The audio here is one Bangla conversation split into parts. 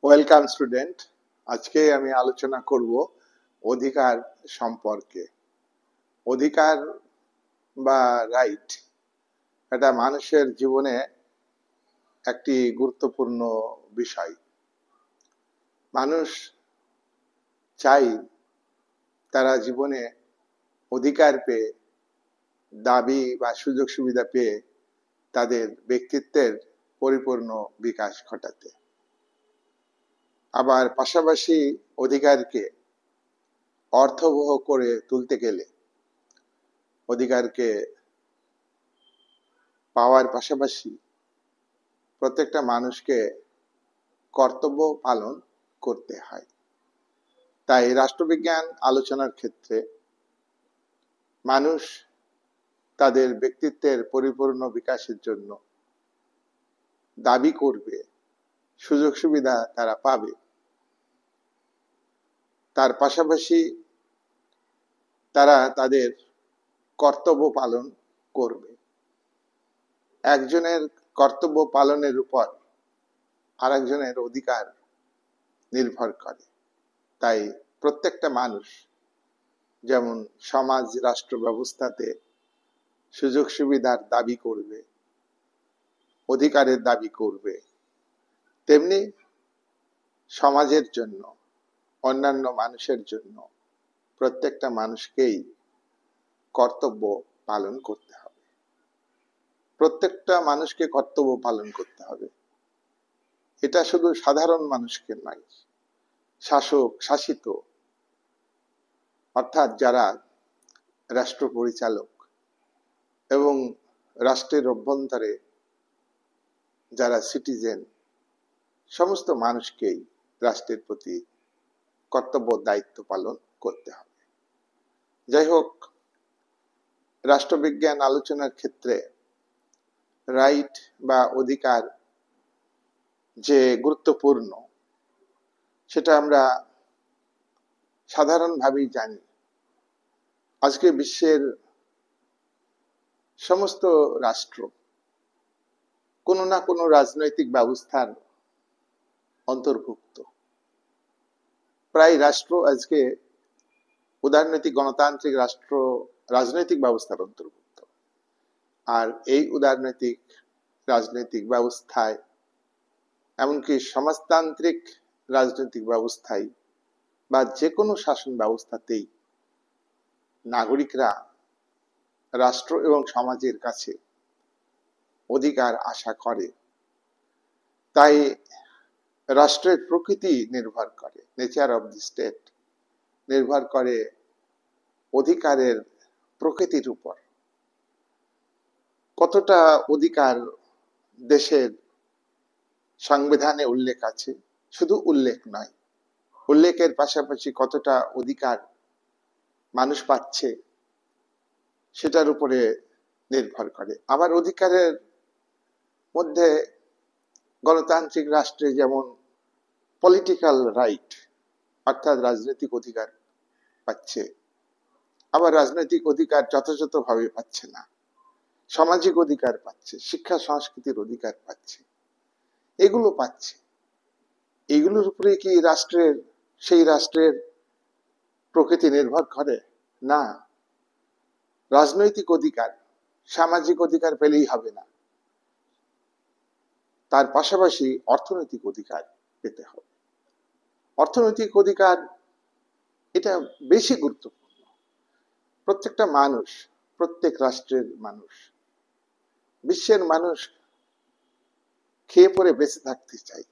Welcome student. আজকে আমি আলোচনা করব অধিকার সম্পর্কে। অধিকার বা রাইট এটা মানুষের জীবনে একটি গুরুত্বপূর্ণ বিষয়। মানুষ চাই তারা জীবনে অধিকার পেয়ে, দাবি বা সুযোগ সুবিধা পেয়ে তাদের ব্যক্তিত্বের পরিপূর্ণ বিকাশ ঘটাতে। আবার পাশাপাশি অধিকারকে অর্থবহ করে তুলতে গেলে অধিকারকে পাওয়ার পাশাপাশি প্রত্যেকটা মানুষকে কর্তব্য পালন করতে হয়। তাই রাষ্ট্রবিজ্ঞান আলোচনার ক্ষেত্রে মানুষ তাদের ব্যক্তিত্বের পরিপূর্ণ বিকাশের জন্য দাবি করবে, সুযোগ সুবিধা তারা পাবে, তার পাশাপাশি তারা তাদের কর্তব্য পালন করবে। একজনের কর্তব্য পালনের উপর আরেকজনের অধিকার নির্ভর করে। তাই প্রত্যেকটা মানুষ যেমন সমাজ রাষ্ট্র ব্যবস্থাতে সুযোগ সুবিধার দাবি করবে, অধিকারের দাবি করবে, তেমনি সমাজের জন্য, অন্যান্য মানুষের জন্য প্রত্যেকটা মানুষকেই কর্তব্য পালন করতে হবে। প্রত্যেকটা মানুষকে কর্তব্য পালন করতে হবে। এটা শুধু সাধারণ মানুষকে নয়, শাসক, শাসিত অর্থাৎ যারা রাষ্ট্র পরিচালক এবং রাষ্ট্রের অভ্যন্তরে যারা সিটিজেন, সমস্ত মানুষকেই রাষ্ট্রের প্রতি কর্তব্য দায়িত্ব পালন করতে হবে। যাই হোক, রাষ্ট্রবিজ্ঞান আলোচনার ক্ষেত্রে রাইট বা অধিকার যে গুরুত্বপূর্ণ সেটা আমরা সাধারণভাবেই জানি। আজকে বিশ্বের সমস্ত রাষ্ট্র কোনো না কোনো রাজনৈতিক ব্যবস্থার অন্তর্ভুক্ত। প্রায় রাষ্ট্র আজকে উদারনৈতিক গণতান্ত্রিক রাষ্ট্র রাজনৈতিক ব্যবস্থার অন্তর্ভুক্ত। আর এই উদারনৈতিক রাজনৈতিক ব্যবস্থায়, এমনকি সমাজতান্ত্রিক রাজনৈতিক ব্যবস্থায় বা যে কোনো শাসন ব্যবস্থাতেই নাগরিকরা রাষ্ট্র এবং সমাজের কাছে অধিকার আশা করে। তাই রাষ্ট্রের প্রকৃতি নির্ভর করে, নেচার অফ দি স্টেট নির্ভর করে অধিকারের প্রকৃতির উপর। কতটা অধিকার দেশের সংবিধানে উল্লেখ আছে, শুধু উল্লেখ নয়, উল্লেখের পাশাপাশি কতটা অধিকার মানুষ পাচ্ছে সেটার উপরে নির্ভর করে। আবার অধিকারের মধ্যে গণতান্ত্রিক রাষ্ট্রে যেমন পলিটিক্যাল রাইট অর্থাৎ রাজনৈতিক অধিকার পাচ্ছে, আবার রাজনৈতিক অধিকার যথাযথভাবে পাচ্ছে না, সামাজিক অধিকার পাচ্ছে, শিক্ষা সংস্কৃতির অধিকার পাচ্ছে, এগুলো পাচ্ছে। এগুলোর উপরে কি সেই রাষ্ট্রের প্রকৃতি নির্ভর করে? না। রাজনৈতিক অধিকার, সামাজিক অধিকার পেলেই হবে না, তার পাশাপাশি অর্থনৈতিক অধিকার পেতে হবে। অর্থনৈতিক অধিকার এটা বেশি গুরুত্বপূর্ণ। প্রত্যেকটা মানুষ, প্রত্যেক রাষ্ট্রের মানুষ, বিশ্বের মানুষ খেয়ে পরে বেঁচে থাকতে চাই,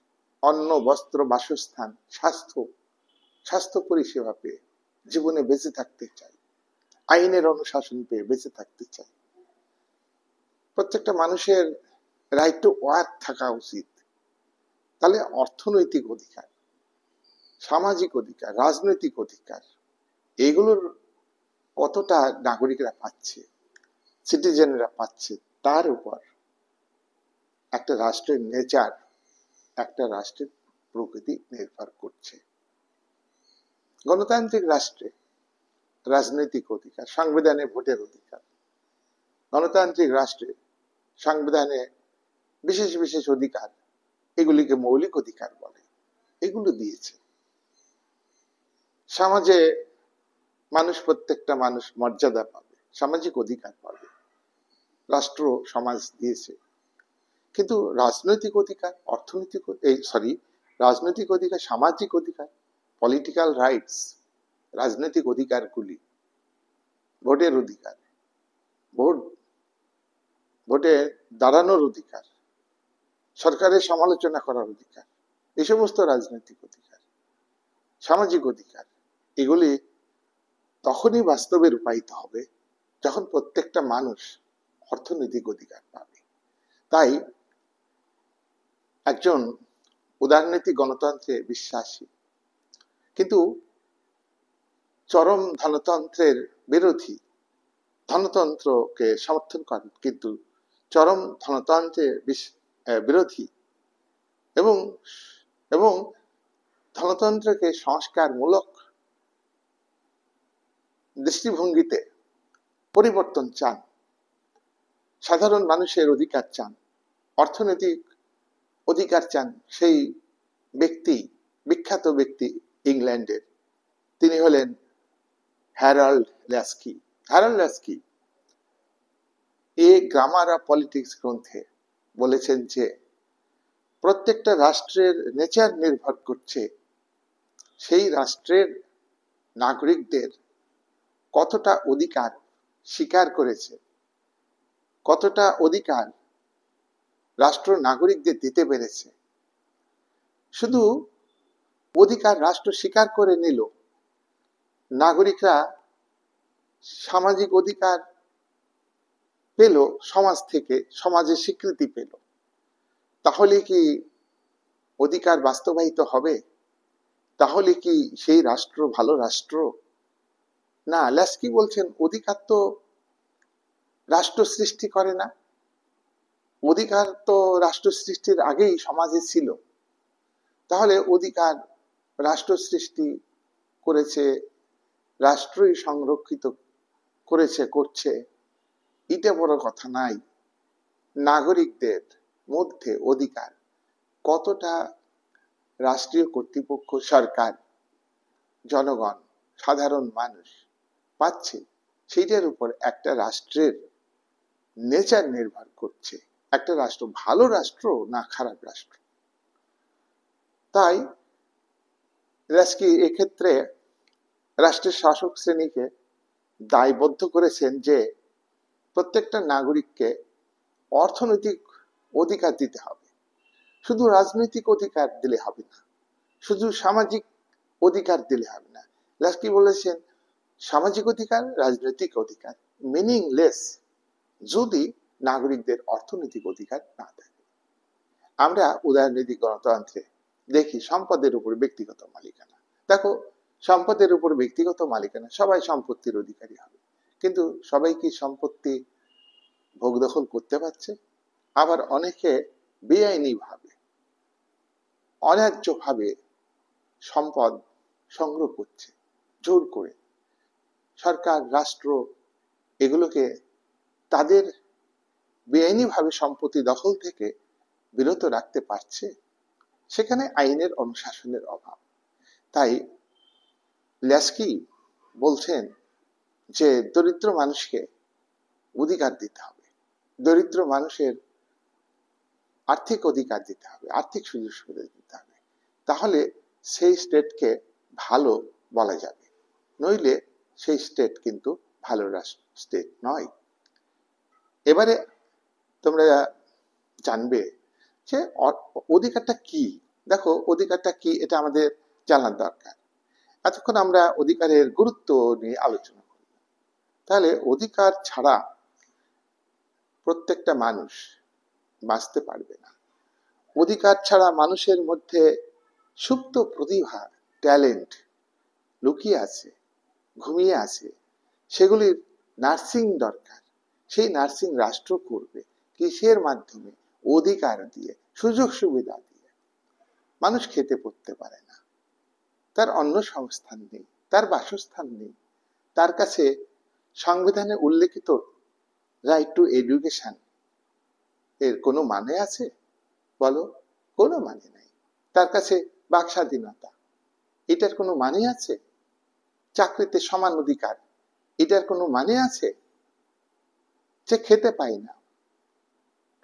অন্ন, বস্ত্র, বাসস্থান, স্বাস্থ্য পরিষেবা পেয়ে জীবনে বেঁচে থাকতে চাই, আইনের অনুশাসন পেয়ে বেঁচে থাকতে চাই। প্রত্যেকটা মানুষের রাইট টু ওয়ার্ক থাকা উচিত। তাহলে অর্থনৈতিক অধিকার, সামাজিক অধিকার, রাজনৈতিক অধিকার, এগুলোর কতটা নাগরিকরা পাচ্ছে, সিটিজেনরা পাচ্ছে, তার উপর একটা রাষ্ট্রের নেচার, একটা রাষ্ট্রের প্রকৃতি নির্ভর করছে। গণতান্ত্রিক রাষ্ট্রে রাজনৈতিক অধিকার, সংবিধানে ভোটের অধিকার। গণতান্ত্রিক রাষ্ট্রে সংবিধানে বিশেষ বিশেষ অধিকার, এগুলিকে মৌলিক অধিকার বলে। এগুলো দিয়েছে। সমাজে প্রত্যেকটা মানুষ মর্যাদা পাবে, সামাজিক অধিকার পাবে, রাষ্ট্র সমাজ দিয়েছে। কিন্তু রাজনৈতিক অধিকার, রাজনৈতিক অধিকার, সামাজিক অধিকার, পলিটিক্যাল রাইটস, রাজনৈতিক অধিকারগুলি, ভোটের অধিকার, ভোটে দাঁড়ানোর অধিকার, সরকারের সমালোচনা করার অধিকার, এই সমস্ত রাজনৈতিক অধিকার, সামাজিক অধিকার, এগুলি তখনই বাস্তবে রূপায়িত হবে যখন প্রত্যেকটা মানুষ অর্থনৈতিক অধিকার পাবে। তাই একজন উদারনীতি গণতন্ত্রে বিশ্বাসী কিন্তু চরম ধনতন্ত্রের বিরোধী, ধনতন্ত্রকে সমর্থন করেন কিন্তু চরম ধনতন্ত্রের বিরোধী এবং এবং ধনতন্ত্রকে সংস্কারমূলক দৃষ্টিভঙ্গিতে পরিবর্তন চান, সাধারণ মানুষের অধিকার চান, অর্থনৈতিক অধিকার চান, সেই ব্যক্তি, বিখ্যাত ব্যক্তি ইংল্যান্ডের, তিনি হলেন Herald Laski. Herald Laski a grammar of politics গ্রন্থে বলেছেন যে প্রত্যেকটা রাষ্ট্রের নেচার নির্ভর করছে সেই রাষ্ট্রের নাগরিকদের কতটা অধিকার স্বীকার করেছে, কতটা অধিকার রাষ্ট্র নাগরিকদের দিতে পেরেছে। শুধু অধিকার রাষ্ট্র স্বীকার করে নিল, নাগরিকরা সামাজিক অধিকার পেল সমাজ থেকে, সমাজের স্বীকৃতি পেল, তাহলে কি অধিকার বাস্তবায়িত হবে? তাহলে কি সেই রাষ্ট্র ভালো রাষ্ট্র? না, ল্যাস্কি বলছেন অধিকার তো রাষ্ট্র সৃষ্টি করে না, অধিকার তো রাষ্ট্র সৃষ্টির আগেই সমাজে ছিল। তাহলে অধিকার রাষ্ট্র সৃষ্টি করেছে, রাষ্ট্রই সংরক্ষিত করেছে, করছে, এটা বড় কথা নাই। নাগরিকদের মধ্যে অধিকার কতটা রাষ্ট্রীয় কর্তৃপক্ষ, সরকার, জনগণ, সাধারণ মানুষ পাচ্ছে, সেইটার উপর একটা রাষ্ট্রের নেচার নির্ভর করছে, একটা রাষ্ট্র ভালো রাষ্ট্র না খারাপ রাষ্ট্র। তাই ল্যাস্কি এক্ষেত্রে রাষ্ট্রের শাসক শ্রেণীকে দায়বদ্ধ করেছেন যে প্রত্যেকটা নাগরিককে অর্থনৈতিক অধিকার দিতে হবে। শুধু রাজনৈতিক অধিকার দিলে হবে না, শুধু সামাজিক অধিকার দিলে হবে না। ল্যাস্কি বলেছেন সামাজিক অধিকার, রাজনৈতিক অধিকার মিনিংলেস যদি নাগরিকদের অর্থনৈতিক অধিকার না থাকে। আমরা উদারনৈতিক গণতন্ত্রে দেখি সম্পদের উপর ব্যক্তিগত মালিকানা। দেখো, সম্পদের উপর ব্যক্তিগত মালিকানা, সবাই সম্পত্তির অধিকারী হবে, কিন্তু সবাই কি সম্পত্তি ভোগ দখল করতে পারছে? আবার অনেকে বেআইনি ভাবে, অন্যায্য ভাবে সম্পদ সংগ্রহ করছে জোর করে। সরকার, রাষ্ট্র এগুলোকে তাদের বেআইনি ভাবে সম্পত্তি দখল থেকে বিরত রাখতে পারছে? সেখানে আইনের অনুশাসনের অভাব। তাই ল্যাস্কি বলছেন যে দরিদ্র মানুষকে অধিকার দিতে হবে, দরিদ্র মানুষের আর্থিক অধিকার দিতে হবে, আর্থিক সুযোগ সুবিধা দিতে হবে, তাহলে সেই স্টেটকে ভালো বলা যাবে, নইলে সেই স্টেট কিন্তু ভালো স্টেট নয়। এবারে তোমরা জানবে যে অধিকারটা কি। দেখো, অধিকারটা কি এটা আমাদের জানার দরকার। এতক্ষণ আমরা অধিকারের গুরুত্ব নিয়ে আলোচনা করব। তাহলে অধিকার ছাড়া প্রত্যেকটা মানুষ বাঁচতে পারবে না। অধিকার ছাড়া মানুষের মধ্যে সুপ্ত প্রতিভা, ট্যালেন্ট লুকিয়ে আছে, ঘুমিয়ে আছে, সেগুলির নার্সিং দরকার। সেই নার্সিং রাষ্ট্র করবে কিসের মাধ্যমে? অধিকার দিয়ে, সুযোগ সুবিধা দিয়ে। মানুষ খেতে পড়তে পারে না, তার অন্য সংস্থান নেই, তার বাসস্থান নেই, তার কাছে সংবিধানে উল্লেখিত রাইট টু এডুকেশন এর কোনো মানে আছে? বলো, কোনো মানে নাই। তার কাছে বাক স্বাধীনতা, এটার কোনো মানে আছে? চাকরিতে সমান অধিকার, এটার কোনো মানে আছে? যে খেতে পায় না,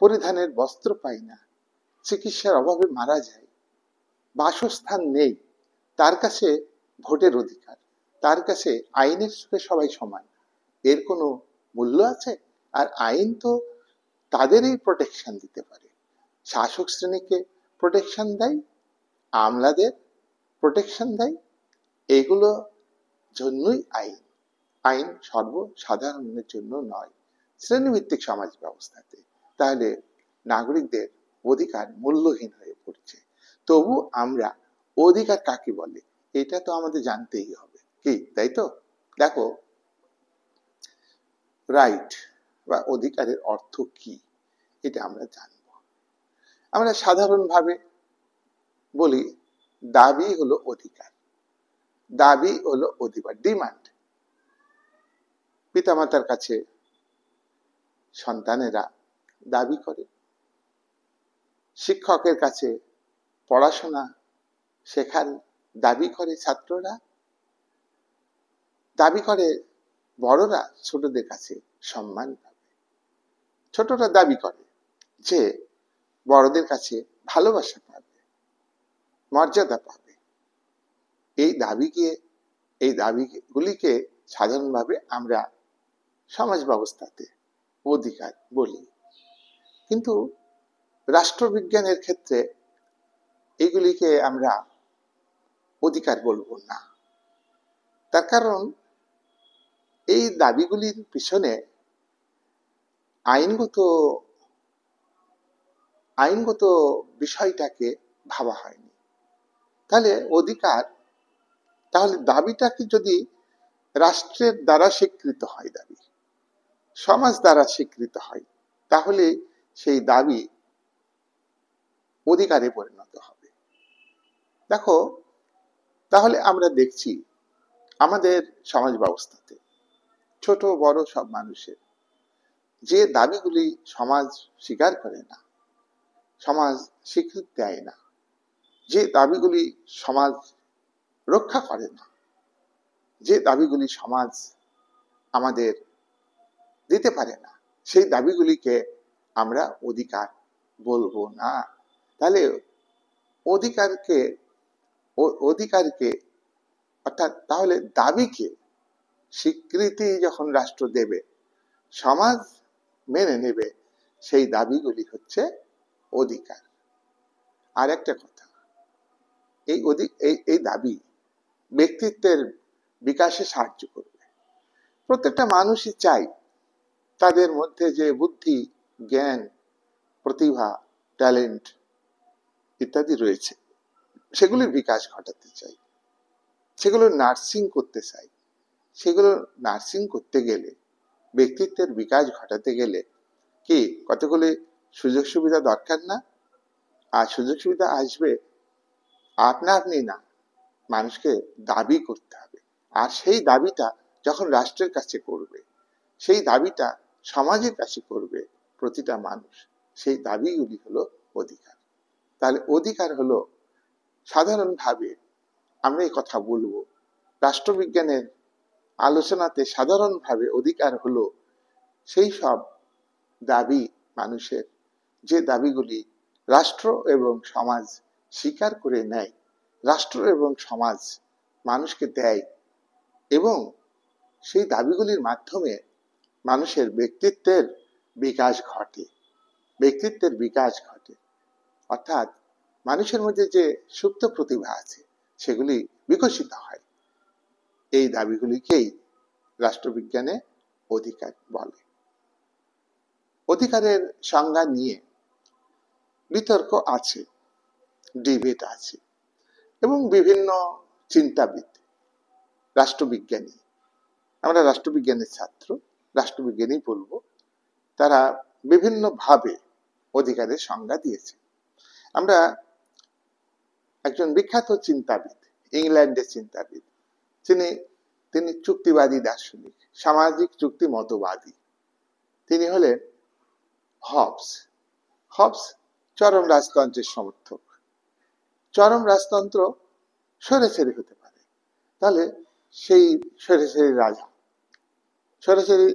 পরিধানের বস্ত্র পায় না, চিকিৎসার অভাবে মারা যায়, বাসস্থান নেই, তার কাছে ভোটের অধিকার, তার কাছে আইনের চোখে সবাই সমান, এর কোনো মূল্য আছে? আর আইন তো তাদেরই প্রোটেকশন দিতে পারে। শাসক শ্রেণীকে প্রোটেকশন দেয়, আমলাদের প্রোটেকশন দেয়, এগুলো জন্যই আইন। আইন সর্বসাধারণের জন্য নয়, শ্রেণীভিত্তিক সমাজ ব্যবস্থাতে। তাহলে নাগরিকদের অধিকার মূল্যহীন হয়ে পড়ছে। তবু আমরা অধিকার কাকে বলে এটা তো আমাদের জানতেই হবে, কি তাই তো? দেখো, রাইট বা অধিকারের অর্থ কি এটা আমরা জানব। আমরা সাধারণভাবে বলি দাবি হলো অধিকার, দাবি হলো অধিকার, ডিমান্ড। পিতামাতার কাছে সন্তানেরা দাবি করে, শিক্ষকের কাছে পড়াশোনা শেখার দাবি করে ছাত্ররা, দাবি করে বড়রা ছোটদের কাছে সম্মান পাবে, ছোটরা দাবি করে যে বড়দের কাছে ভালোবাসা পাবে, মর্যাদা পাবে। এই দাবিগুলিকে সাধারণভাবে আমরা সমাজ ব্যবস্থাতে অধিকার বলি। কিন্তু রাষ্ট্রবিজ্ঞানের ক্ষেত্রে এগুলিকে আমরা অধিকার বলবো না। তার কারণ এই দাবিগুলির পিছনে আইনগত বিষয়টাকে ভাবা হয়নি। তাহলে অধিকার, তাহলে দাবিটাকে যদি রাষ্ট্রের দ্বারা স্বীকৃত হয়, দাবি সমাজ দ্বারা স্বীকৃত হয়, তাহলে সেই দাবি অধিকারে পরিণত হবে। দেখো, তাহলে আমরা দেখছি আমাদের সমাজ ব্যবস্থাতে ছোট বড় সব মানুষের যে দাবিগুলি সমাজ স্বীকার করে না, সমাজ স্বীকৃতি দেয় না, যে দাবিগুলি সমাজ রক্ষা করে না, যে দাবিগুলি সমাজ আমাদের দিতে পারে না, সেই দাবিগুলিকে আমরা অধিকার বলবো না। তাহলে অধিকারকে অর্থাৎ তাহলে দাবিকে স্বীকৃতি যখন রাষ্ট্র দেবে, সমাজ মেনে নেবে, সেই দাবিগুলি হচ্ছে অধিকার। আর একটা কথা, এই দাবি ব্যক্তিত্বের বিকাশে সাহায্য করবে। প্রত্যেকটা মানুষই চাই তাদের মধ্যে যে বুদ্ধি, জ্ঞান, প্রতিভা, ট্যালেন্ট ইত্যাদি রয়েছে, সেগুলির বিকাশ ঘটাতে চাই, সেগুলো নার্সিং করতে চাই। সেগুলো নার্সিং করতে গেলে, ব্যক্তিত্বের বিকাশ ঘটাতে গেলে কি কতগুলি সুযোগ সুবিধা দরকার না? আর সুযোগ সুবিধা আসবে আপনা আপনি না, মানুষকে দাবি করতে হবে। আর সেই দাবিটা যখন রাষ্ট্রের কাছে করবে, সেই দাবিটা সমাজের কাছে করবে প্রতিটা মানুষ, সেই দাবিগুলি হলো অধিকার। তাহলে অধিকার হলো, সাধারণভাবে আমরা এই কথা বলবো, রাষ্ট্রবিজ্ঞানের আলোচনাতে সাধারণভাবে অধিকার হলো সেই সব দাবি মানুষের, যে দাবিগুলি রাষ্ট্র এবং সমাজ স্বীকার করে নেয়, রাষ্ট্র এবং সমাজ মানুষকে দেয়, এবং সেই দাবিগুলির মাধ্যমে মানুষের ব্যক্তিত্বের বিকাশ ঘটে, ব্যক্তিত্বের বিকাশ ঘটে। অর্থাৎ মানুষের মধ্যে যে সুপ্ত প্রতিভা আছে সেগুলি বিকশিত হয়। এই দাবিগুলিকেই রাষ্ট্রবিজ্ঞানে অধিকার বলে। অধিকারের সংজ্ঞা নিয়ে বিতর্ক আছে, ডিবেট আছে, এবং বিভিন্ন চিন্তাবিদ, রাষ্ট্রবিজ্ঞানী, আমরা রাষ্ট্রবিজ্ঞানের ছাত্র, রাষ্ট্রবিজ্ঞানী বলবো, তারা বিভিন্নভাবে অধিকারের সংজ্ঞা দিয়েছে। আমরা একজন বিখ্যাত চিন্তাবিদ, ইংল্যান্ডের চিন্তাবিদ, তিনি চুক্তিবাদী দার্শনিক, সামাজিক চুক্তি মতবাদী, তিনি হলেন হবস। হবস চরম রাজতন্ত্রের সমর্থক, চরম রাজতন্ত্র স্বৈরাচারী হতে পারে। তাহলে সেই স্বৈরাচারী রাজা, স্বৈরাচারী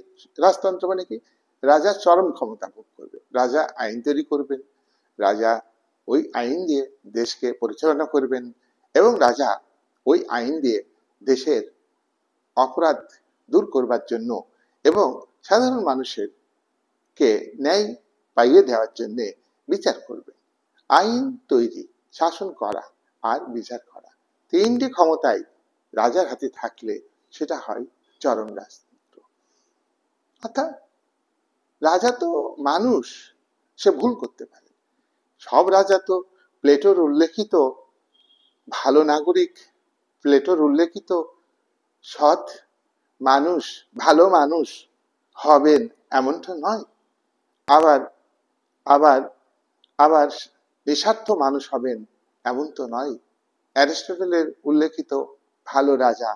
রাজতন্ত্র মানে কি? রাজা চরম ক্ষমতা ভোগ করবে, রাজা আইন তৈরি করবেন, রাজা ওই আইন দিয়ে দেশকে পরিচালনা করবেন, এবং রাজা ওই আইন দিয়ে দেশের অপরাধ দূর করবার জন্য এবং সাধারণ মানুষের কে ন্যায় পাইয়ে দেওয়ার জন্য বিচার করবে। আইন তৈরি, শাসন করা আর বিচার করা, তিনটি ক্ষমতাই রাজার হাতে থাকলে সেটা হয় চরম রাজতন্ত্র। অর্থাৎ রাজা তো মানুষ, সে ভুল করতে পারে। সব রাজা তো প্লেটোর উল্লেখিত ভালো নাগরিক, প্লেটোর উল্লেখিত সৎ মানুষ, ভালো মানুষ হবেন এমনটা নয়। আবার আবার আবার নিঃস্বার্থ মানুষ হবেন এমন তো নয়। অ্যারিস্টটলের উল্লেখিত ভালো রাজা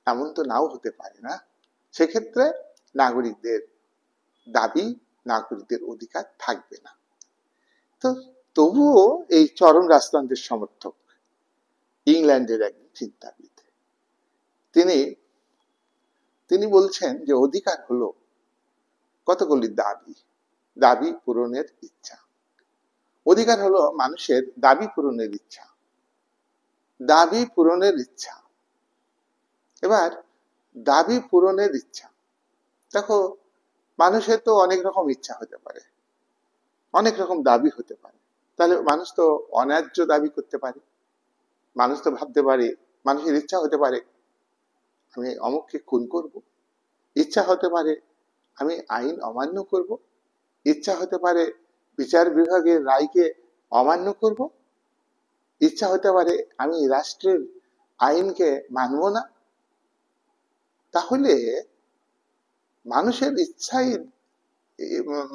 এমন তো নাও হতে পারে না। সেক্ষেত্রে নাগরিকদের দাবি, নাগরিকদের অধিকার থাকবে না। তো তবুও এই চরম রাজতন্ত্রের সমর্থক ইংল্যান্ডের একজন চিন্তাবিদ, তিনি তিনি বলছেন যে অধিকার হলো কতগুলি দাবি, দাবি পূরণের ইচ্ছা। অধিকার হলো মানুষের দাবি পূরণের ইচ্ছা, দাবি পূরণের ইচ্ছা। এবার দাবি পূরণের ইচ্ছা, দেখো মানুষের তো অনেক রকম ইচ্ছা হতে পারে, অনেক রকম দাবি হতে পারে। তাহলে মানুষ তো অন্যায্য দাবি করতে পারে, মানুষ তো ভাবতে পারে, মানুষের ইচ্ছা হতে পারে আমি অমুককে খুন করব, ইচ্ছা হতে পারে আমি আইন অমান্য করব, ইচ্ছা হতে পারে বিচার বিভাগের রায়কে অমান্য করব, ইচ্ছা হতে পারে আমি রাষ্ট্রের আইনকে মানব না। তাহলে মানুষের ইচ্ছাই,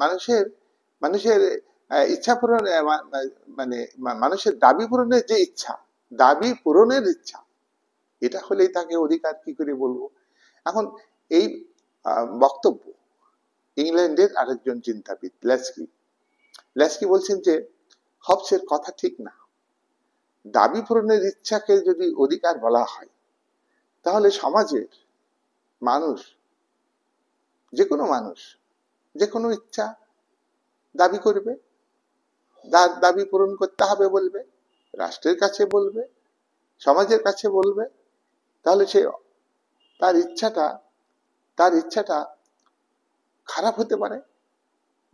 মানুষের মানুষের ইচ্ছা পূরণ, মানে মানুষের দাবি পূরণের যে ইচ্ছা, দাবি পূরণের ইচ্ছা, এটা হলেই তাকে অধিকার কি করে বলবো? এখন এই বক্তব্য ইংল্যান্ডের আরেকজন চিন্তাবিদ ল্যাস্কি বলছেন যে হবসের কথা ঠিক না। দাবি পূরণের ইচ্ছাকে যদি অধিকার বলা হয় তাহলে সমাজের মানুষ, যে কোনো মানুষ যে কোনো ইচ্ছা দাবি করবে, দাবি পূরণ করতে হবে বলবে, রাষ্ট্রের কাছে বলবে, সমাজের কাছে বলবে। তাহলে সে তার ইচ্ছাটা খারাপ হতে পারে,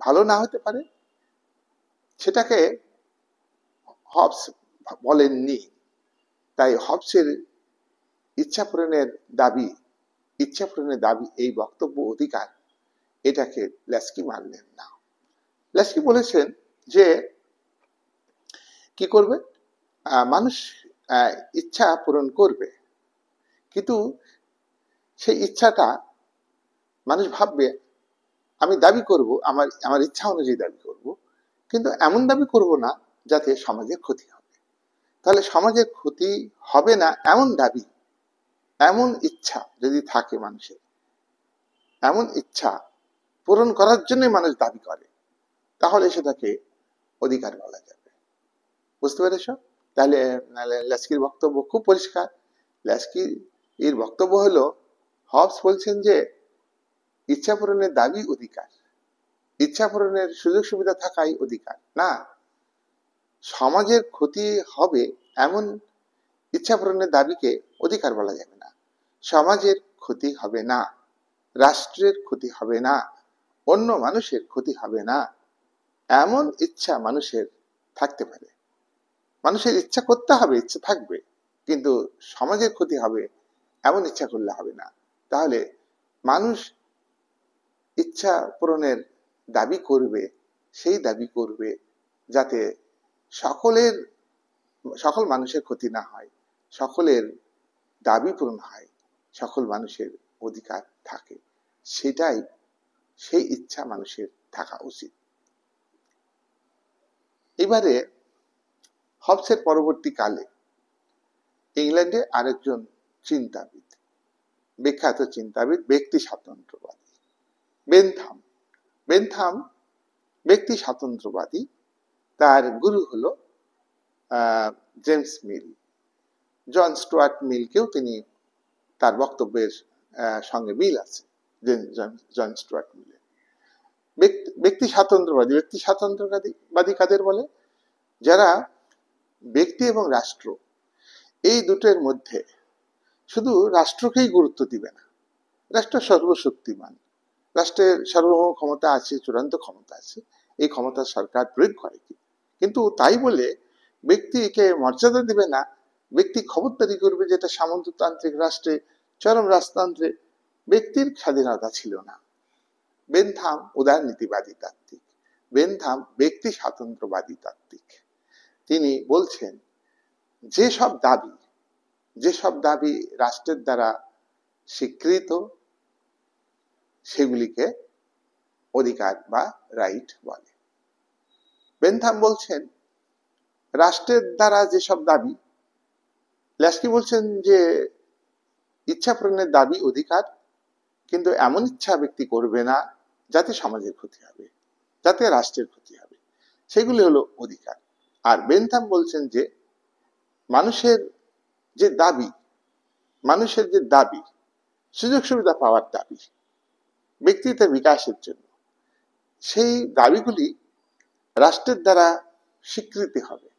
ভালো না হতে পারে। সেটাকে হবস বলেননি। তাই হবসের ইচ্ছা পূরণের দাবি, এই বক্তব্য অধিকার, এটাকে ল্যাস্কি মানলেন না। ল্যাস্কি বলেছেন যে কি করবে, মানুষ ইচ্ছা পূরণ করবে, কিন্তু সেই ইচ্ছাটা মানুষ ভাববে আমি দাবি করব, আমার ইচ্ছা অনুযায়ী দাবি করব, কিন্তু এমন দাবি করব না যাতে সমাজের ক্ষতি হবে। তাহলে সমাজের ক্ষতি হবে না এমন দাবি, এমন ইচ্ছা যদি থাকে মানুষের, এমন ইচ্ছা পূরণ করার জন্য মানুষ দাবি করে, তাহলে সেটাকে অধিকার বলা যাবে। বুঝতে পেরেছ? তাহলে ল্যাস্কির বক্তব্য খুব পরিষ্কার। ল্যাস্কির এর বক্তব্য হলো, হবস বলছেন যে ইচ্ছা পূরণের দাবি অধিকার, ইচ্ছা পূরণের সুযোগ সুবিধা থাকাই অধিকার না। সমাজের ক্ষতি হবে এমন ইচ্ছা পূরণের দাবিকে অধিকার বলা যাবে না। সমাজের ক্ষতি হবে না, রাষ্ট্রের ক্ষতি হবে না, অন্য মানুষের ক্ষতি হবে না এমন ইচ্ছা মানুষের থাকতে পারে। মানুষের ইচ্ছা করতে হবে, ইচ্ছা থাকবে, কিন্তু সমাজের ক্ষতি হবে এমন ইচ্ছা করলে হবে না। তাহলে মানুষ ইচ্ছা পূরণের দাবি করবে, সেই দাবি করবে যাতে সকল মানুষের ক্ষতি না হয়, সকলের দাবি পূরণ হয়, সকল মানুষের অধিকার থাকে। সেই ইচ্ছা মানুষের থাকা উচিত। এবারে হবসের পরবর্তীকালে ইংল্যান্ডে আরেকজন চিন্তাবিদ, বিখ্যাত চিন্তাবিদ, ব্যক্তি স্বাতন্ত্র্যবাদী, বেনথাম ব্যক্তি স্বাতন্ত্র্যবাদী। তার গুরু হলো জেমস মিল, জন স্টুয়ার্ট মিলকেও তিনি তার বক্তব্যের সঙ্গে মিল আছে। জন স্টুয়ার্ট মিলের ব্যক্তি স্বাতন্ত্র্যবাদী। ব্যক্তি স্বাতন্ত্র্যবাদী কাদের বলে? যারা ব্যক্তি এবং রাষ্ট্র এই দুটোর মধ্যে শুধু রাষ্ট্রকেই গুরুত্ব দিবে না, রাষ্ট্র সর্বশক্তিমান, রাষ্ট্রের সার্বভৌম ক্ষমতা আছে, চূড়ান্ত ক্ষমতা আছে, এই ক্ষমতা সরকার প্রয়োগ করে, কিন্তু তাই বলে ব্যক্তিকে মর্যাদা দিবে না, ব্যক্তি খবরদারি করবে, যেটা সামন্ততান্ত্রিক রাষ্ট্রে, চরম রাজতন্ত্রে ব্যক্তির স্বাধীনতা ছিল না। বেনথাম উদারনীতিবাদী তাত্ত্বিক, বেনথাম ব্যক্তি স্বাতন্ত্র্যবাদী তাত্ত্বিক। তিনি বলছেন যেসব দাবি রাষ্ট্রের দ্বারা স্বীকৃত সেগুলিকে অধিকার বা রাইট বলে। বেনথাম বলছেন রাষ্ট্রের দ্বারা যেসব দাবি, ল্যাস্কি বলছেন যে ইচ্ছা পূরণের দাবি অধিকার, কিন্তু এমন ইচ্ছা ব্যক্তি করবে না যাতে সমাজের ক্ষতি হবে, যাতে রাষ্ট্রের ক্ষতি হবে, সেগুলি হলো অধিকার। আর বেনথাম বলছেন যে মানুষের যে দাবি সুযোগ সুবিধা পাওয়ার দাবি, ব্যক্তিত্বের বিকাশের জন্য, সেই দাবিগুলি রাষ্ট্রের দ্বারা স্বীকৃতি হবে,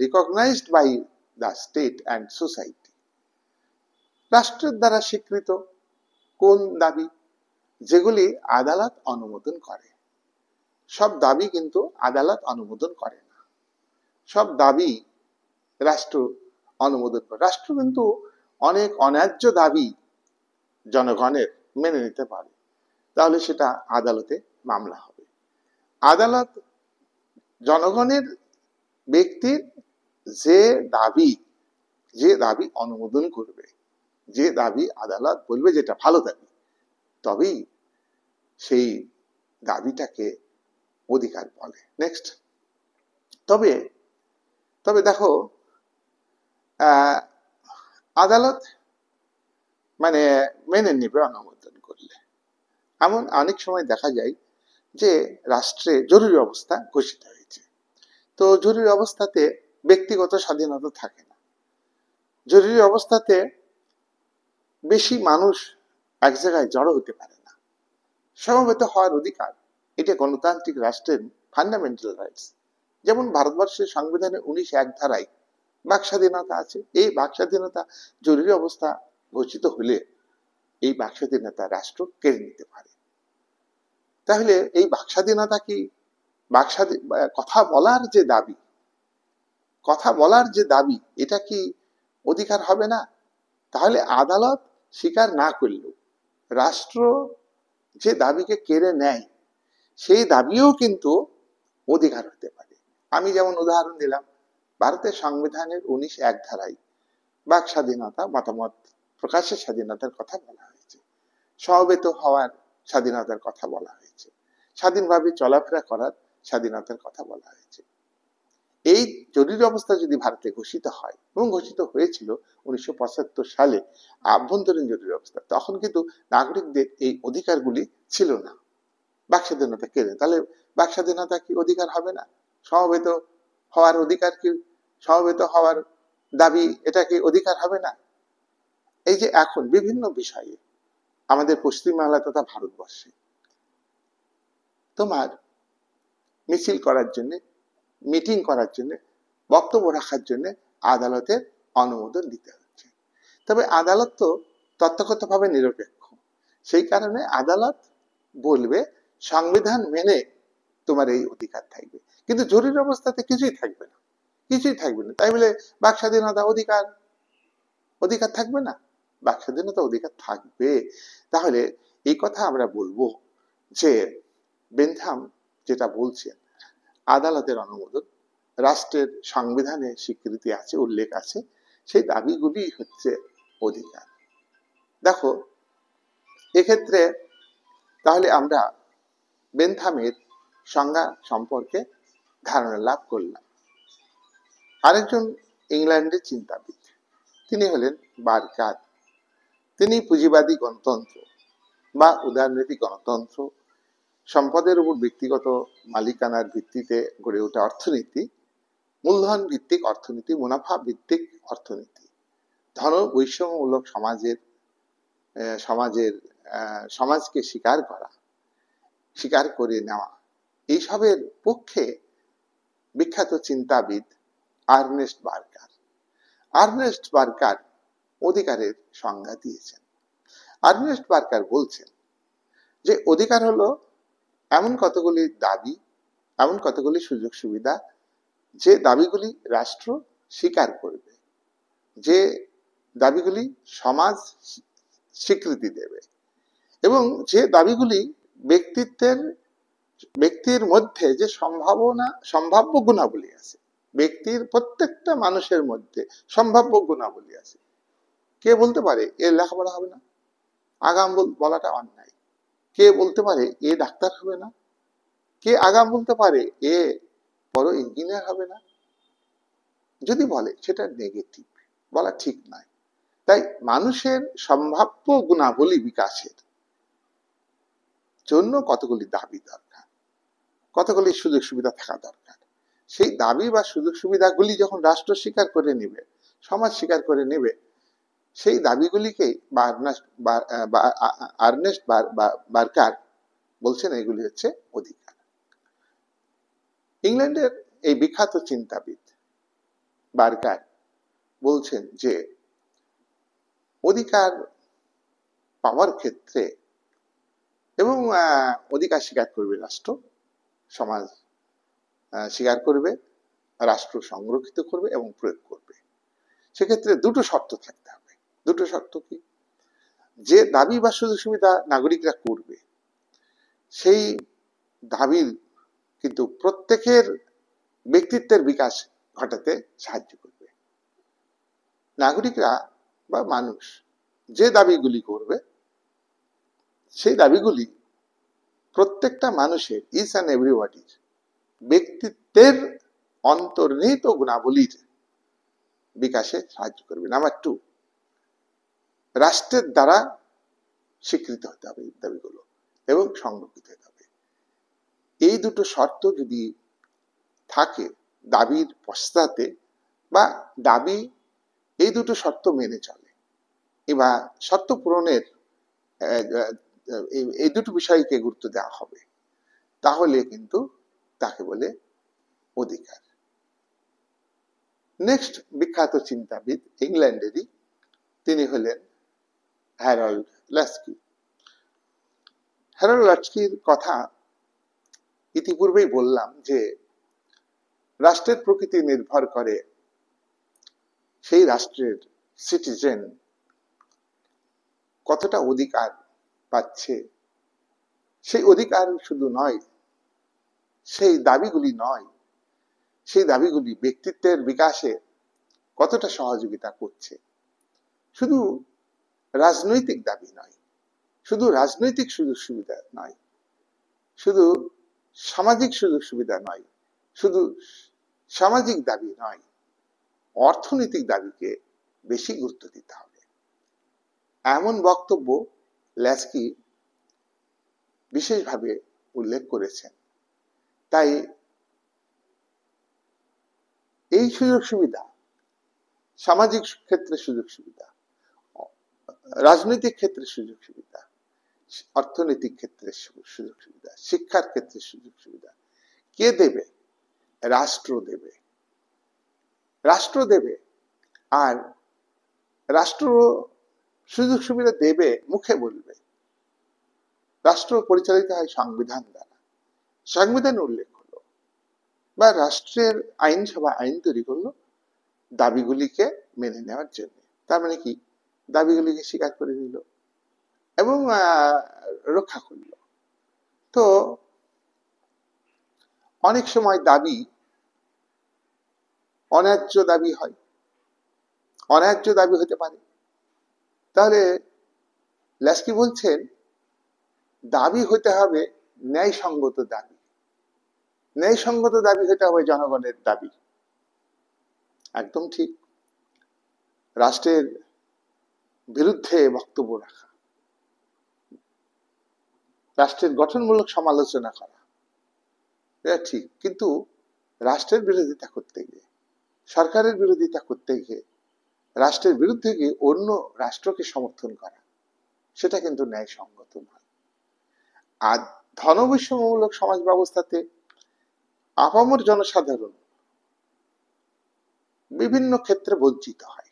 recognised by the state and society. রাষ্ট্রের দ্বারা স্বীকৃত কোন দাবি? যেগুলি আদালত অনুমোদন করে। সব দাবি কিন্তু আদালত অনুমোদন করে না, সব দাবি রাষ্ট্র অনুমোদন করে। রাষ্ট্র কিন্তু অনেক অন্যায্য দাবি জনগণের মেনে নিতে পারে, তাহলে সেটা আদালতে মামলা হবে। আদালত জনগণের ব্যক্তির যে দাবি অনুমোদন করবে, যে দাবি আদালত বলবে যেটা ভালো দাবি, তবেই সেই দাবিটাকে অধিকার বলে। নেক্সট, তবে দেখো আদালত মানে মেনে নেবে অনুমোদন করলে। এমন অনেক সময় দেখা যায় যে রাষ্ট্রে জরুরি অবস্থা ঘোষিত হয়েছে, তো জরুরি অবস্থাতে ব্যক্তিগত স্বাধীনতা থাকে না, জরুরি অবস্থাতে বেশি মানুষ এক জায়গায় জড়ো হতে পারে না, সমবেত হওয়ার অধিকার, এটা গণতান্ত্রিক রাষ্ট্রের ফান্ডামেন্টাল রাইটস। যেমন ভারতবর্ষের সংবিধানে 19(1) ধারায় বাক স্বাধীনতা আছে। এই বাক স্বাধীনতা জরুরি অবস্থা ঘোষিত হলে এই বাক স্বাধীনতা রাষ্ট্র কেড়ে নিতে পারে। তাহলে এই বাক স্বাধীনতা কি কথা বলার যে দাবি এটা কি অধিকার হবে না? তাহলে আদালত স্বীকার না করলেও রাষ্ট্র যে দাবিকে কেড়ে নেয় সেই দাবিও কিন্তু অধিকার হতে পারে। আমি যেমন উদাহরণ দিলাম, ভারতের সংবিধানের 19(1) ধারায় বাক স্বাধীনতা, মতামত প্রকাশের স্বাধীনতার কথা বলা হয়েছে, সমবেত হওয়ার স্বাধীনতার কথা বলা হয়েছে, স্বাধীনভাবে চলাফেরা করার স্বাধীনতার কথা বলা হয়েছে। এই জরুরি অবস্থা যদি ভারতে ঘোষিত হয়, এবং ঘোষিত হয়েছিল 1975 সালে আভ্যন্তরীণ জরুরি অবস্থা, তখন কিন্তু নাগরিকদের এই অধিকারগুলি ছিল না, বাক স্বাধীনতা কেড়ে। তাহলে বাক স্বাধীনতা কি অধিকার হবে না? সমবেত হওয়ার অধিকার কি, সমবেত হওয়ার দাবি, এটা কি অধিকার হবে না? এই যে এখন বিভিন্ন বিষয়ে আমাদের পশ্চিমবাংলা তথা ভারতবর্ষে তোমার মিছিল করার জন্য, মিটিং করার জন্য, বক্তব্য রাখার জন্য আদালতের অনুমোদন দিতে হচ্ছে। তবে আদালত তো তথ্যগতভাবে নিরপেক্ষ, সেই কারণে আদালত বলবে সংবিধান মেনে তোমার এই অধিকার থাকবে, কিন্তু জরুরি অবস্থাতে কিছুই থাকবে না। তাই বলে বাক স্বাধীনতা অধিকার থাকবে না? বাক স্বাধীনতা অধিকার থাকবে। তাহলে এই কথা আমরা বলবো যে বেনথাম যেটা বলছেন, আদালতের অনুমোদন, রাষ্ট্রের সংবিধানে স্বীকৃতি আছে, উল্লেখ আছে, সেই দাবিগুলি হচ্ছে অধিকার। দেখো এক্ষেত্রে তাহলে আমরা বেনথামের সংজ্ঞা সম্পর্কে ধারণা লাভ করলাম। আরেকজন ইংল্যান্ডের চিন্তাবিদ, তিনি হলেন বারকার। তিনি পুঁজিবাদী গণতন্ত্র বা উদারনীতি গণতন্ত্র, সম্পদের উপর ব্যক্তিগত মালিকানার ভিত্তিতে গড়ে ওঠা অর্থনীতি, মূলধন ভিত্তিক অর্থনীতি, মুনাফা ভিত্তিক অর্থনীতি, ধন বৈষম্যমূলক সমাজকে স্বীকার করে নেওয়া, এইসবের পক্ষে বিখ্যাত চিন্তাবিদ আর্নেস্ট বার্কার অধিকারের সংজ্ঞা দিয়েছেন। আর্নেস্ট বার্কার বলছেন যে অধিকার হলো এমন কতগুলি দাবি, এমন কতগুলি সুযোগ সুবিধা, যে দাবিগুলি রাষ্ট্র স্বীকার করবে, যে দাবিগুলি সমাজ স্বীকৃতি দেবে, এবং যে দাবিগুলি ব্যক্তির মধ্যে যে সম্ভাব্য গুণাবলী আছে, ব্যক্তির প্রত্যেকটা মানুষের মধ্যে সম্ভাব্য গুণাবলী আছে। কে বলতে পারে এ লেখাপড়া হবে না? আগাম বলাটা অন্যায়। কে বলতে পারে এ ডাক্তার হবে না? কে আগাম বলতে পারে এ বড় ইঞ্জিনিয়ার হবে না? যদি বলে সেটা নেগেটিভ, বলা ঠিক নয়। তাই মানুষের সম্ভাব্য গুণাবলী বিকাশের জন্য কতগুলি দাবি দরকার, কতগুলি সুযোগ সুবিধা থাকা দরকার। সেই দাবি বা সুযোগ সুবিধাগুলি যখন রাষ্ট্র স্বীকার করে নেবে, সমাজ স্বীকার করে নেবে, সেই দাবিগুলিকে আর্নেস্ট বার্কার বলছেন এগুলি হচ্ছে অধিকার। ইংল্যান্ডের এই বিখ্যাত চিন্তাবিদ বার্কার বলছেন যে অধিকার পাওয়ার ক্ষেত্রে এবং অধিকার স্বীকার করবে রাষ্ট্র, সমাজ স্বীকার করবে, রাষ্ট্র সংরক্ষিত করবে এবং প্রয়োগ করবে। সেক্ষেত্রে দুটো শর্ত থাকতে হবে। দুটো শর্ত কি? যে দাবি বা সুযোগ সুবিধা নাগরিকরা করবে, সেই দাবির কিন্তু প্রত্যেকের ব্যক্তিত্বের বিকাশ ঘটাতে সাহায্য করবে। নাগরিকরা বা মানুষ যে দাবিগুলি করবে, সেই দাবিগুলি প্রত্যেকটা মানুষের, ইচ অ্যান্ড এভরিবডির ব্যক্তিত্বের অন্তর্নিহিত গুণাবলীর বিকাশে সাহায্য করবে। নাম্বার 2, রাষ্ট্রের দ্বারা স্বীকৃত হতে হবে দাবিগুলো এবং সংরক্ষিত হতে হবে। এই দুটো শর্ত যদি থাকে দাবির পশ্চাতে, বা দাবি এই দুটো শর্ত মেনে চলে, এবার শর্ত পূরণের এই দুটো বিষয়কে গুরুত্ব দেওয়া হবে, তাহলে কিন্তু তাকে বলে অধিকার। নেক্সট বিখ্যাত চিন্তাবিদ ইংল্যান্ডেরই, তিনি হলেন হ্যারল্ড লাস্কি। হ্যারল্ড লাস্কির কথা ইতিপূর্বেই বললাম যে রাষ্ট্রের প্রকৃতি নির্ভর করে সেই রাষ্ট্রের সিটিজেন কতটা অধিকার পাচ্ছে। সেই অধিকার শুধু নয়, সেই দাবিগুলি নয়, সেই দাবিগুলি ব্যক্তিত্বের বিকাশে কতটা সহযোগিতা করছে। শুধু রাজনৈতিক দাবি নয়, শুধু রাজনৈতিক সুযোগ সুবিধা নয়, শুধু সামাজিক সুযোগ সুবিধা নয়, শুধু সামাজিক দাবি নয়, অর্থনৈতিক দাবিকে বেশি গুরুত্ব দিতে হবে, এমন বক্তব্য লাস্কি বিশেষভাবে উল্লেখ করেছেন। তাই এই সুযোগ সুবিধা, সামাজিক ক্ষেত্রে সুযোগ সুবিধা, রাজনৈতিক ক্ষেত্রে সুযোগ সুবিধা, অর্থনৈতিক ক্ষেত্রে সুযোগ সুবিধা, শিক্ষার ক্ষেত্রে সুযোগ সুবিধা কে দেবে? রাষ্ট্র দেবে। রাষ্ট্র দেবে। আর রাষ্ট্র সুযোগ সুবিধা দেবে মুখে বলবে। রাষ্ট্র পরিচালিত হয় সংবিধান দ্বারা। সংবিধান উল্লেখ হলো, বা রাষ্ট্রের আইনসভা আইন তৈরি করলো দাবিগুলিকে মেনে নেওয়ার জন্য। তার মানে কি? দাবিগুলিকে স্বীকার করে নিল এবং রক্ষা করল। তো অনেক সময় দাবি অন্যায্য দাবি হয়, অন্যায্য দাবি হতে পারে। তাহলে লাস্কি বলছেন দাবি হতে হবে ন্যায়সঙ্গত দাবি। ন্যায়সঙ্গত দাবি হতে হবে জনগণের দাবি। একদম ঠিক। রাষ্ট্রের বিরুদ্ধে বক্তব্য রাখা, রাষ্ট্রের গঠনমূলক সমালোচনা করা, এটা ঠিক, কিন্তু রাষ্ট্রের বিরোধিতা করতে গিয়ে সরকারের বিরোধিতা করতে গিয়ে, রাষ্ট্রের বিরুদ্ধে গিয়ে অন্য রাষ্ট্রকে সমর্থন করা, সেটা কিন্তু ন্যায়সঙ্গত নয়। আর ধনবৈষম্যমূলক সমাজ ব্যবস্থাতে আপামর জনসাধারণ বিভিন্ন ক্ষেত্রে বঞ্চিত হয়।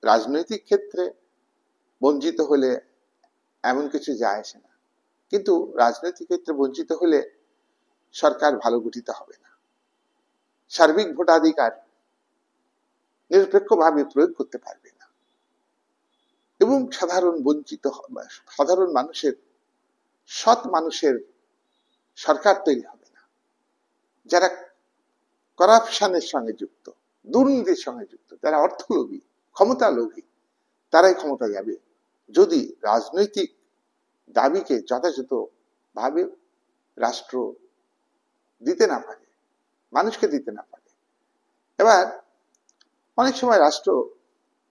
রাজনৈতিক ক্ষেত্রে বঞ্চিত হলে এমন কিছু যায় আসে না, কিন্তু রাজনৈতিক ক্ষেত্রে বঞ্চিত হলে সরকার ভালো গঠিত হবে না, সার্বিক ভোটাধিকার নিরপেক্ষভাবে প্রয়োগ করতে পারবে না, এবং সাধারণ মানুষের, সৎ মানুষের সরকার তৈরি হবে না। যারা করাপশনের সঙ্গে যুক্ত, দুর্নীতির সঙ্গে যুক্ত, যারা অর্থলোভী, ক্ষমতা লোভী, তারাই ক্ষমতা যাবে যদি রাজনৈতিক দাবিকে যথাযথভাবে রাষ্ট্র দিতে না পারে, মানুষকে দিতে না পারে। এবার অনেক সময় রাষ্ট্র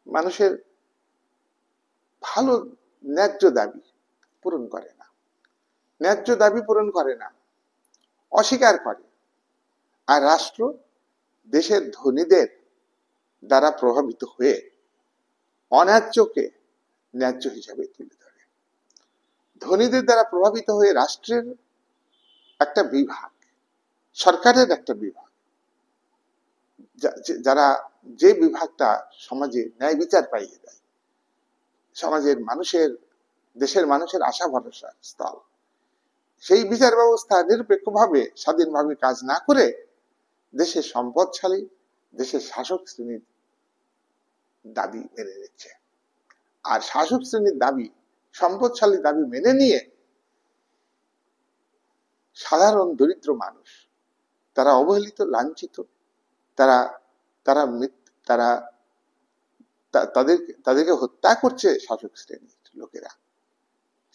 মানুষের ভালো ন্যায্য দাবি পূরণ করে না, ন্যায্য দাবি পূরণ করে না, অস্বীকার করে। আর রাষ্ট্র দেশের ধনীদের দ্বারা প্রভাবিত হয়ে অন্যায্যকে ন্যায্য হিসাবে তুলে ধরে। ধনীদের দ্বারা প্রভাবিত হয়ে রাষ্ট্রের একটা বিভাগ, সরকারের একটা বিভাগ, যারা যে বিভাগটা সমাজে ন্যায় বিচার পাইয়ে দেয়, সমাজের মানুষের, দেশের মানুষের আশা ভরসার স্থল, সেই বিচার ব্যবস্থা নিরপেক্ষভাবে স্বাধীনভাবে কাজ না করে দেশের সম্পদশালী, দেশের শাসক শ্রেণীর দাবি মেনে নিচ্ছে। আর শাসক শ্রেণীর দাবি, সম্পদশালী দাবি মেনে নিয়ে সাধারণ দরিদ্র মানুষ, তারা অবহেলিত, লাঞ্ছিত, তারা তারা তারা তাদেরকে হত্যা করছে শাসক শ্রেণীর লোকেরা।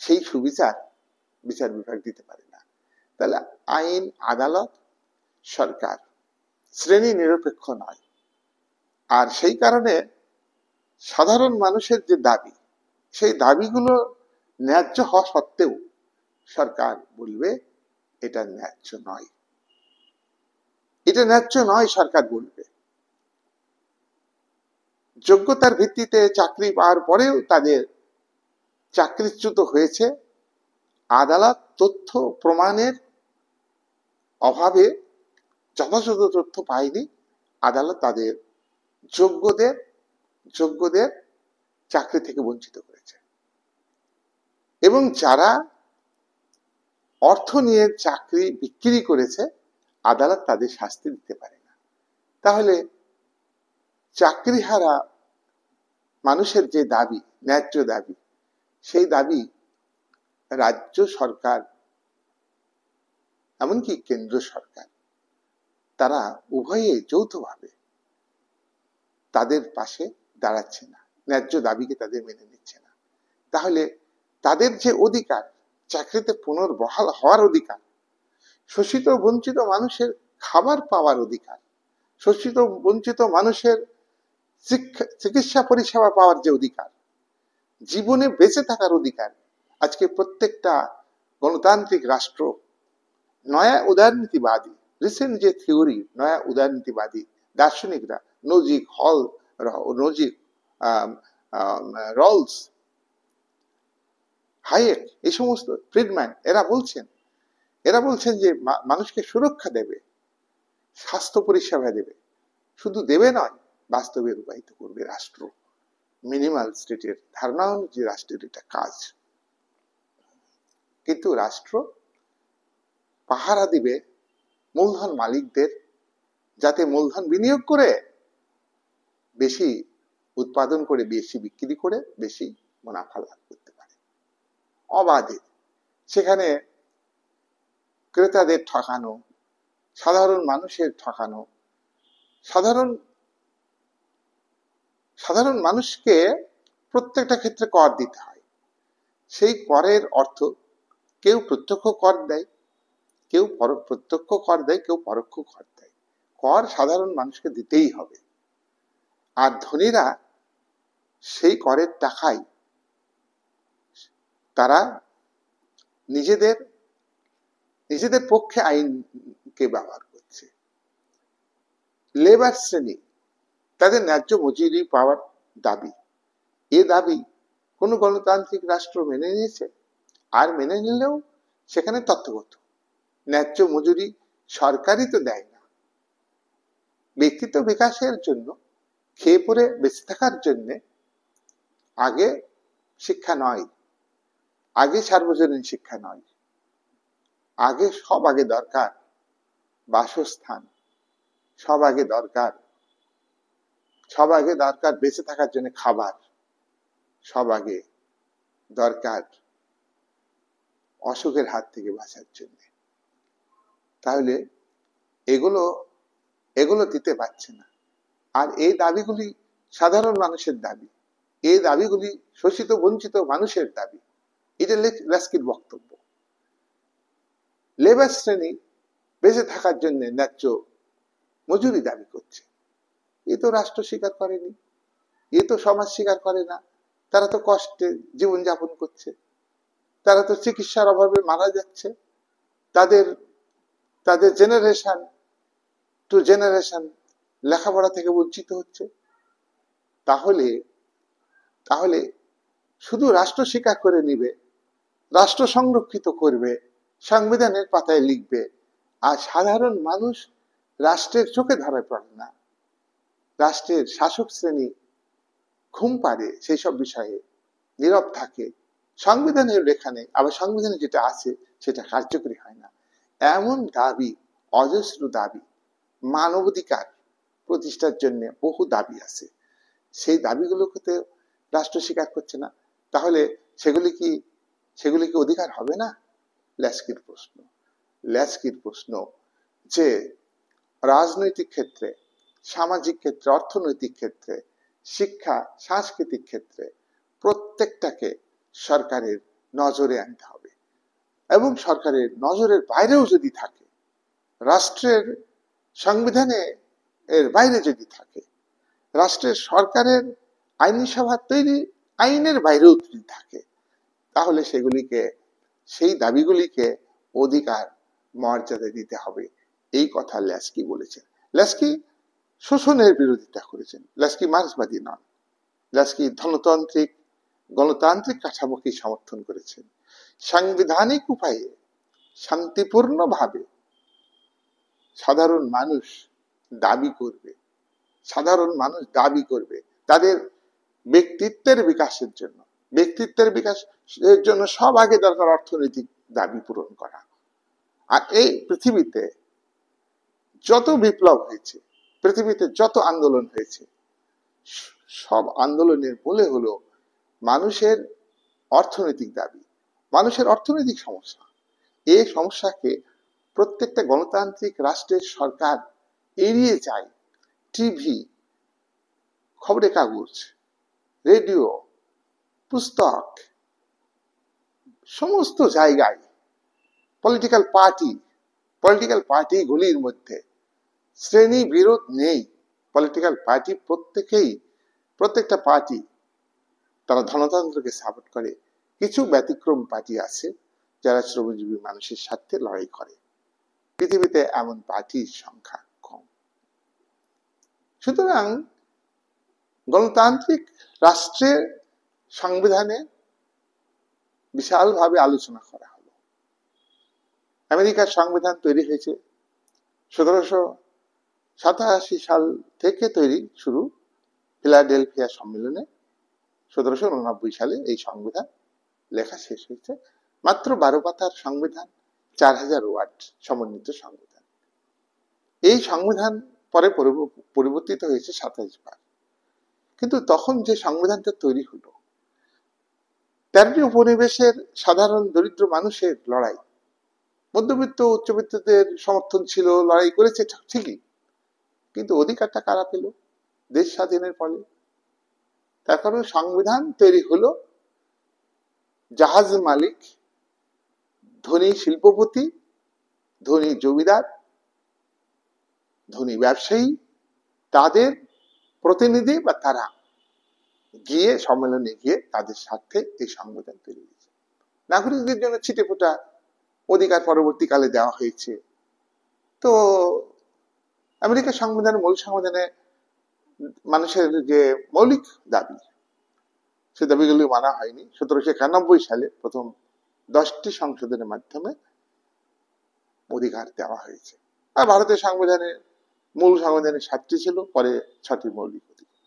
সেই সুবিচার বিচার বিভাগ দিতে পারে না। তাহলে আইন, আদালত, সরকার শ্রেণী নিরপেক্ষ নয়। আর সেই কারণে সাধারণ মানুষের যে দাবি, সেই দাবিগুলো ন্যায্য হওয়া সত্ত্বেও সরকার বলবে এটা ন্যায্য নয়, এটা ন্যায্য নয়। সরকার বলবে যোগ্যতার ভিত্তিতে চাকরি পাওয়ার পরেও তাদের চাকরিচ্যুত হয়েছে, আদালত তথ্য প্রমাণের অভাবে যথাযথ তথ্য পায়নি, আদালত তাদের যোগ্যদের চাকরি থেকে বঞ্চিত করেছে। এবং যারা অর্থ নিয়ে চাকরি বিক্রি করেছে, আদালত তাদের শাস্তি দিতে পারে না। তাহলে চাকরিহারা মানুষের যে দাবি, ন্যায্য দাবি, সেই দাবি রাজ্য সরকার, এমনকি কেন্দ্র সরকার, তারা উভয়ে যৌথভাবে তাদের পাশে দাঁড়াচ্ছে না, ন্যায্য দাবিকে তাদের মেনে নিচ্ছে না। তাহলে তাদের যে অধিকার, চাকরিতে পুনর্বহাল হওয়ার অধিকার, শোষিত বঞ্চিত মানুষের খাবার পাওয়ার অধিকার, শোষিত বঞ্চিত মানুষের চিকিৎসা পরিষেবা পাওয়ার যে অধিকার, জীবনে বেঁচে থাকার অধিকার, আজকে প্রত্যেকটা গণতান্ত্রিক রাষ্ট্র নয়া উদারনীতিবাদী, রিসেন্ট যে থিওরি, নয়া উদারনীতিবাদী দার্শনিকরা, নজিক হল, নজিক রলস, হাইয়েক, এই সমস্ত ফ্রিডম্যান, এরা বলছেন যে মানুষকে সুরক্ষা দেবে, স্বাস্থ্য পরিষেবা দেবে, শুধু দেবে নয়, বাস্তবে রূপায়িত করবে রাষ্ট্র। মিনিমাল স্টেটের ধারণা অনুযায়ী রাষ্ট্রের এটা কাজ। কিন্তু রাষ্ট্র পাহারা দিবে মূলধন মালিকদের, যাতে মূলধন বিনিয়োগ করে বেশি উৎপাদন করে, বেশি বিক্রি করে বেশি মুনাফা লাভ করতে পারে অবাধে। সেখানে ক্রেতাদের ঠকানো, সাধারণ মানুষের ঠকানো, সাধারণ মানুষকে প্রত্যেকটা ক্ষেত্রে কর দিতে হয়। সেই করের অর্থ কেউ প্রত্যক্ষ কর দেয়, কেউ প্রত্যক্ষ কর দেয়, কেউ পরোক্ষ কর দেয়। কর সাধারণ মানুষকে দিতেই হবে। আর ধনীরা সেই করের টাকায় তারা নিজেদের পক্ষে আইনকে ব্যবহার করছে। লেবার শ্রেণী, তাদের ন্যায্য মজুরি পাওয়ার দাবি। এ দাবি কোনো গণতান্ত্রিক রাষ্ট্র মেনে নিয়েছে? আর মেনে নিলেও সেখানে তথ্যগত ন্যায্য মজুরি সরকারই তো দেয় না। ব্যক্তিত্ব বিকাশের জন্য, খেয়ে পরে বেঁচে থাকার জন্য আগে শিক্ষা নয়, আগে সার্বজনীন শিক্ষা নয়, আগে দরকার বাসস্থান, সব আগে দরকার বেঁচে থাকার জন্য খাবার, সব আগে দরকার অসুখের হাত থেকে বাঁচার জন্য। তাহলে এগুলো দিতে পারছে না। আর এই দাবিগুলি সাধারণ মানুষের দাবি, এই দাবিগুলি শোষিত বঞ্চিত মানুষের দাবি। এটা লেস্কির বক্তব্য। লেবার শ্রেণী বেঁচে থাকার জন্য ন্যায্য মজুরি দাবি করছে। এ তো রাষ্ট্র স্বীকার করেনি, এ তো সমাজ স্বীকার করে না। তারা তো কষ্টে জীবনযাপন করছে, তারা তো চিকিৎসার অভাবে মারা যাচ্ছে, তাদের জেনারেশন টু জেনারেশন লেখাপড়া থেকে বঞ্চিত হচ্ছে। তাহলে শুধু রাষ্ট্র স্বীকার করে নিবে, রাষ্ট্র সংরক্ষিত করবে, সংবিধানের পাতায় লিখবে, আর সাধারণ মানুষ রাষ্ট্রের চোখে ধরা পড়ে না, রাষ্ট্রের শাসক শ্রেণী ঘুম পাড়ে, সেই সব বিষয়ে নীরব থাকে, সংবিধানের লেখা নেই, আবার সংবিধানে যেটা আছে সেটা কার্যকরী হয় না। এমন দাবি, অজস্র দাবি, মানবাধিকার প্রতিষ্ঠার জন্য বহু দাবি আছে, সেই দাবিগুলোকে রাষ্ট্র স্বীকার করছে না। তাহলে সেগুলি কি অধিকার হবে না? লেস্কির প্রশ্ন যে রাজনৈতিক ক্ষেত্রে, সামাজিক ক্ষেত্রে, অর্থনৈতিক ক্ষেত্রে, শিক্ষা সাংস্কৃতিক ক্ষেত্রে প্রত্যেকটাকে সরকারের নজরে আনতে হবে, এবং সরকারের নজরের বাইরেও যদি থাকে, রাষ্ট্রের সংবিধানে এর বাইরে যদি থাকে, রাষ্ট্রের সরকারের আইনসভা তৈরি আইনের বাইরেও যদি থাকে, তাহলে সেই দাবিগুলিকে অধিকার মর্যাদা দিতে হবে। এই কথা লেস্কি বলেছেন। লেস্কি শোষণের বিরোধিতা করেছেন, লেস্কি মার্ক্সবাদী নন। লেস্কি গণতান্ত্রিক কাঠামোকে সমর্থন করেছেন। সাংবিধানিক উপায়ে শান্তিপূর্ণভাবে সাধারণ মানুষ দাবি করবে তাদের ব্যক্তিত্বের বিকাশের জন্য সব আগে দরকার অর্থনৈতিক দাবি পূরণ করা। আর এই পৃথিবীতে যত বিপ্লব হয়েছে, পৃথিবীতে যত আন্দোলন হয়েছে, সব আন্দোলনের মূলে হলো মানুষের অর্থনৈতিক দাবি, মানুষের অর্থনৈতিক সমস্যা। এই সমস্যাকে প্রত্যেকটা গণতান্ত্রিক রাষ্ট্রের সরকার এড়িয়ে যায়। টিভি, খবরের কাগজ, রেডিও, পুস্তক, সমস্ত জায়গায় পলিটিক্যাল পার্টিগুলির মধ্যে শ্রেণী বিরোধ নেই। পলিটিক্যাল পার্টি প্রত্যেকটা পার্টি তারা ধনতন্ত্রকে সাপোর্ট করে। কিছু ব্যতিক্রম পার্টি আছে যারা শ্রমজীবী মানুষের স্বার্থে লড়াই করে। পৃথিবীতে এমন পার্টির সংখ্যা কম। সুতরাং গণতান্ত্রিক রাষ্ট্রের সংবিধানে বিশালভাবে আলোচনা করা হলো। আমেরিকার সংবিধান তৈরি হয়েছে 1787 সাল থেকে শুরু, ফিলাডেলফিয়া সম্মেলনে 1789 সালে এই সংবিধান লেখা শেষ হয়েছে। মাত্র 12 পাতার সংবিধান, 4000 ওয়ার্ড সমন্বিত সংবিধান। এই সংবিধান পরে পরিবর্তিত হয়েছে 27 বার। কিন্তু তখন যে সংবিধানটা তৈরি হলো, 13টি উপনিবেশের সাধারণ দরিদ্র মানুষের লড়াই, মধ্যবিত্ত উচ্চবিত্তদের সমর্থন ছিল, লড়াই করেছে ঠিকই, কিন্তু অধিকারটা কারা পেল? দেশ স্বাধীনের ফলে। তার কারণে সংবিধান তৈরি হলো জাহাজ মালিক, ধনী শিল্পপতি, ধনী জমিদার, ধনী ব্যবসায়ী, তাদের প্রতিনিধি বা তারা গিয়ে সম্মেলনে গিয়ে তাদের স্বার্থে এই সংবিধান তৈরি হয়েছে। নাগরিকদের জন্য ছিটেফোঁটা অধিকার পরবর্তীকালে দেওয়া হয়েছে। তো আমেরিকার সংবিধানে, মূল সংবিধানে মানুষের যে মৌলিক দাবি, সে দাবিগুলি মানা হয়নি। 1791 সালে প্রথম 10টি সংশোধনের মাধ্যমে অধিকার দেওয়া হয়েছে। আর ভারতের সংবিধানে মূল সংবিধানে 7টি ছিল, পরে 6টি মৌলিক অধিকার।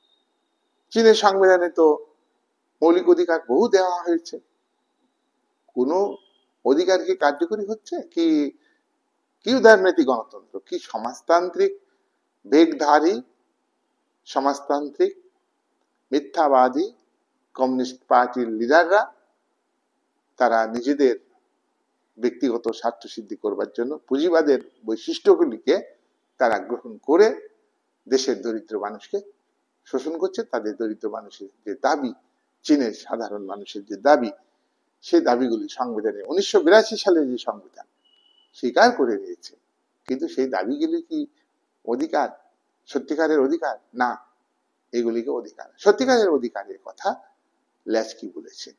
চীনের সংবিধানে তো মৌলিক অধিকার বহু দেওয়া হয়েছে। কোন অধিকার কি কার্যকরী হচ্ছে? কি কি উদারনৈতিক গণতন্ত্র, কি সমাজতান্ত্রিক বেগধারী সমাজতান্ত্রিক মিথ্যাবাদী কমিউনিস্ট পার্টির লিডাররা তারা নিজেদের ব্যক্তিগত স্বার্থ সিদ্ধি করবার জন্য পুঁজিবাদের বৈশিষ্ট্যগুলিকে তারা গ্রহণ করে দেশের দরিদ্র মানুষকে শোষণ করছে। তাদের দরিদ্র মানুষের যে দাবি, চীনের সাধারণ মানুষের যে দাবি, সেই দাবিগুলি সংবিধানে 1982 সালে যে সংবিধান স্বীকার করে নিয়েছে, কিন্তু সেই দাবিগুলি কি অধিকার, সত্যিকারের অধিকার? না, এগুলিকে অধিকার, সত্যিকারের অধিকারের কথা ল্যাস্কি বলেছেন।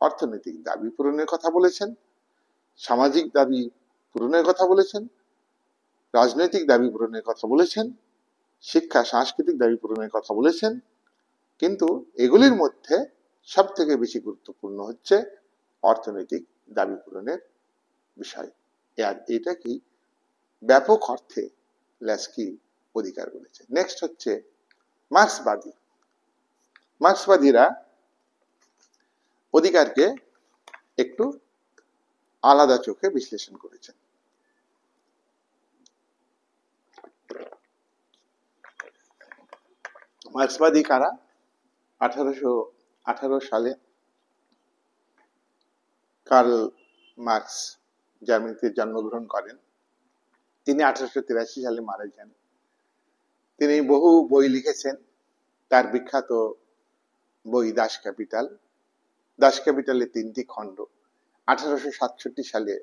অর্থনৈতিক দাবি পূরণের কথা বলেছেন, সামাজিক দাবি পূরণের কথা বলেছেন, রাজনৈতিক দাবি পূরণের কথা বলেছেন, শিক্ষা সাংস্কৃতিক দাবি পূরণের কথা বলেছেন, কিন্তু এগুলির মধ্যে সব থেকে বেশি গুরুত্বপূর্ণ হচ্ছে অর্থনৈতিক দাবি পূরণের বিষয়। আর এটা কি ব্যাপক অর্থে ল্যাস্কি অধিকার বলেছে। নেক্সট হচ্ছে মার্ক্সবাদী। মার্ক্সবাদীরা অধিকারকে একটু আলাদা চোখে বিশ্লেষণ করেছেন। মার্ক্সবাদী কারা? 1818 সালে কার্ল মার্কস জার্মানিতে জন্মগ্রহণ করেন। তিনি 1883 সালে মারা যান। তিনি বহু বই লিখেছেন। তার বিখ্যাত বই দাস ক্যাপিটাল। দাস ক্যাপিটালের 3টি খণ্ড। 1867 সালে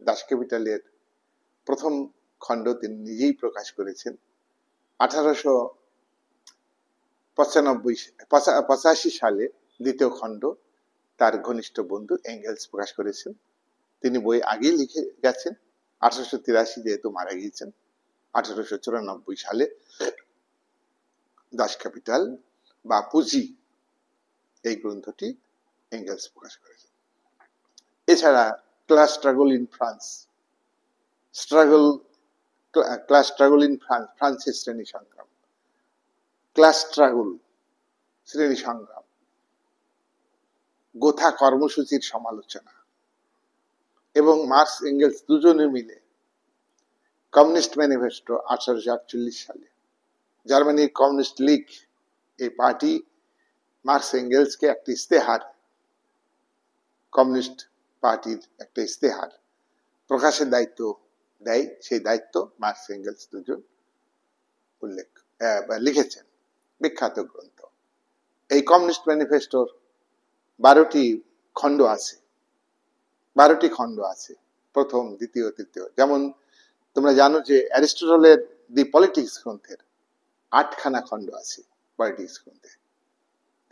দাস ক্যাপিটালের প্রথম খণ্ড তিনি নিজেই প্রকাশ করেছেন। 1885 সালে দ্বিতীয় খণ্ড তার ঘনিষ্ঠ বন্ধু এঙ্গেলস প্রকাশ করেছেন। তিনি বই আগেই লিখে গেছেন। 1883 যেহেতু মারা গিয়েছেন, 1894 সালে দাস ক্যাপিটাল বা পুঁজি এই গ্রন্থটি এঙ্গেলস প্রকাশ করেছেন। এছাড়া class struggle in France, class struggle in France, ফ্রান্সের শ্রেণী সংগ্রাম, ক্লাস স্ট্রাগল শ্রেণী সংগ্রাম, গোথা কর্মসূচির সমালোচনা, এবং মার্কস এঙ্গেলস দুজনে মিলে কমিউনিস্ট ম্যানিফেস্টো 1848 সালে, জার্মানির কমিউনিস্ট লীগ এই পার্টি মার্কস এঙ্গেলসকে একটা ইস্তেহার, কমিউনিস্ট পার্টির একটা ইস্তেহার প্রকাশের দায়িত্ব দেয়। সেই দায়িত্ব মার্কস এঙ্গেলস দুজন লিখেছেন বিখ্যাত গ্রন্থ। এই কমিউনিস্ট ম্যানিফেস্টোর 12টি খণ্ড আছে, 12টি খণ্ড আছে, প্রথম, দ্বিতীয়, তৃতীয়। যেমন তোমরা জানো যে অ্যারিস্টটলের দি পলিটিক্স গ্রন্থের 8খানা খণ্ড আছে পলিটিক্স গ্রন্থে,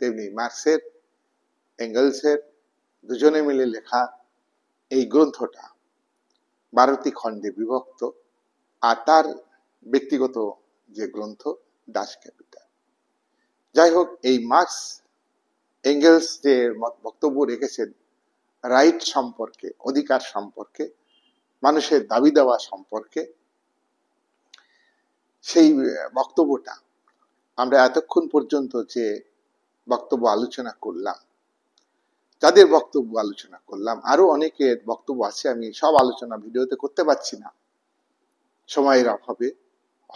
তেমনি মার্কসের এঙ্গেলসের দুজনে মিলে লেখা এই গ্রন্থটা 12টি খণ্ডে বিভক্ত। আর তার ব্যক্তিগত যে গ্রন্থ দাস ক্যাপিটাল। যাই হোক, এই মার্কস এঙ্গেলস যে বক্তব্য রেখেছেন রাইট সম্পর্কে, অধিকার সম্পর্কে, মানুষের দাবি দেওয়া সম্পর্কে, সেই বক্তব্যটা আমরা এতক্ষণ পর্যন্ত যে বক্তব্য আলোচনা করলাম, যাদের বক্তব্য আলোচনা করলাম, আরো অনেকের বক্তব্য আছে, আমি সব আলোচনা ভিডিওতে করতে পারছি না সময়ের অভাবে।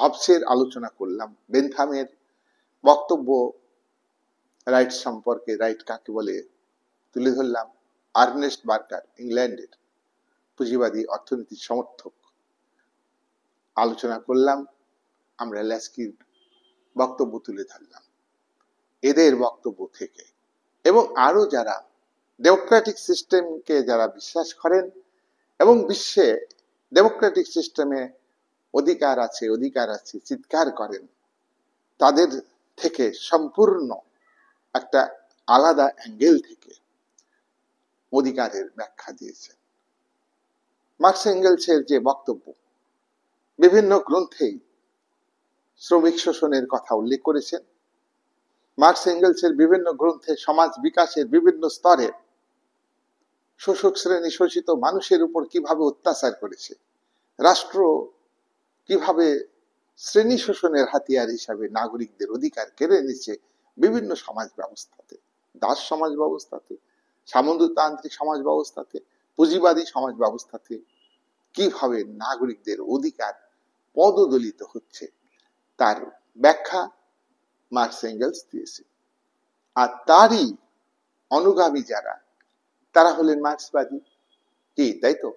হবসের আলোচনা করলাম, বেনথামের বক্তব্য রাইট সম্পর্কে, রাইট কাকে বলে তুলে ধরলাম, আর্নেস্ট বার্কার ইংল্যান্ডের পুঁজিবাদী অর্থনীতির সমর্থক আলোচনা করলাম, আমরা ল্যাস্কির বক্তব্য তুলে ধরলাম। এদের বক্তব্য থেকে এবং আরো যারা ডেমোক্রেটিক সিস্টেমকে যারা বিশ্বাস করেন এবং বিশ্বে ডেমোক্রেটিক সিস্টেমে অধিকার আছে, অধিকার আছে চিৎকার করেন, তাদের থেকে সম্পূর্ণ একটা আলাদা অ্যাঙ্গেল থেকে অধিকারের ব্যাখ্যা দিয়েছেন। মার্কস এঙ্গেলসের যে বক্তব্য বিভিন্ন গ্রন্থেই শ্রমিক শোষণের কথা উল্লেখ করেছেন। মার্কস এঙ্গেলসের বিভিন্ন গ্রন্থে সমাজ বিকাশের বিভিন্ন স্তরে শোষক শ্রেণী শোষিত মানুষের উপর কিভাবে অত্যাচার করেছে, রাষ্ট্র কিভাবে শ্রেণী শোষণের হাতিয়ার হিসাবে নাগরিকদের অধিকার কেড়ে নিচ্ছে বিভিন্ন সমাজ ব্যবস্থাতে, দাস সমাজ ব্যবস্থাতে, সামন্ততান্ত্রিক সমাজ ব্যবস্থাতে, পুঁজিবাদী সমাজ ব্যবস্থাতে কিভাবে নাগরিকদের অধিকার পদদলিত হচ্ছে তার ব্যাখ্যা মার্কস এঙ্গেলস দিয়েছে। আর তারই অনুগামী যারা, তারা হলেন মার্ক্সবাদী। কি তাই তো?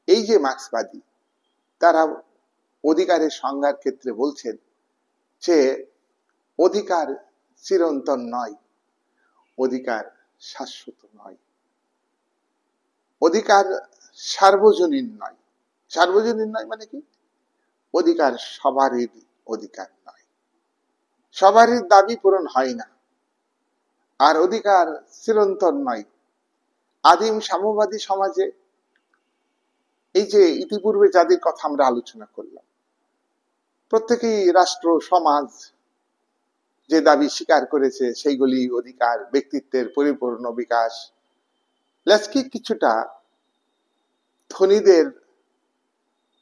এই যে মার্ক্সবাদী, তারা অধিকারের সংজ্ঞার ক্ষেত্রে বলছেন যে অধিকার চিরন্তন নয়, অধিকার শাশ্বত নয়, অধিকার সার্বজনীন নয়। সার্বজনীন নয় মানে কি? অধিকার সবারই অধিকার নয়, সবারই দাবি পূরণ হয় না। আর অধিকার চিরন্তন নয়। আদিম সাম্যবাদী সমাজে এই যে ইতিপূর্বে যাদের কথা আমরা আলোচনা করলাম, প্রত্যেকেই রাষ্ট্র সমাজ যে দাবি স্বীকার করেছে সেইগুলি অধিকার, ব্যক্তিত্বের পরিপূর্ণ বিকাশ। লেস্কি কিছুটা ধনীদের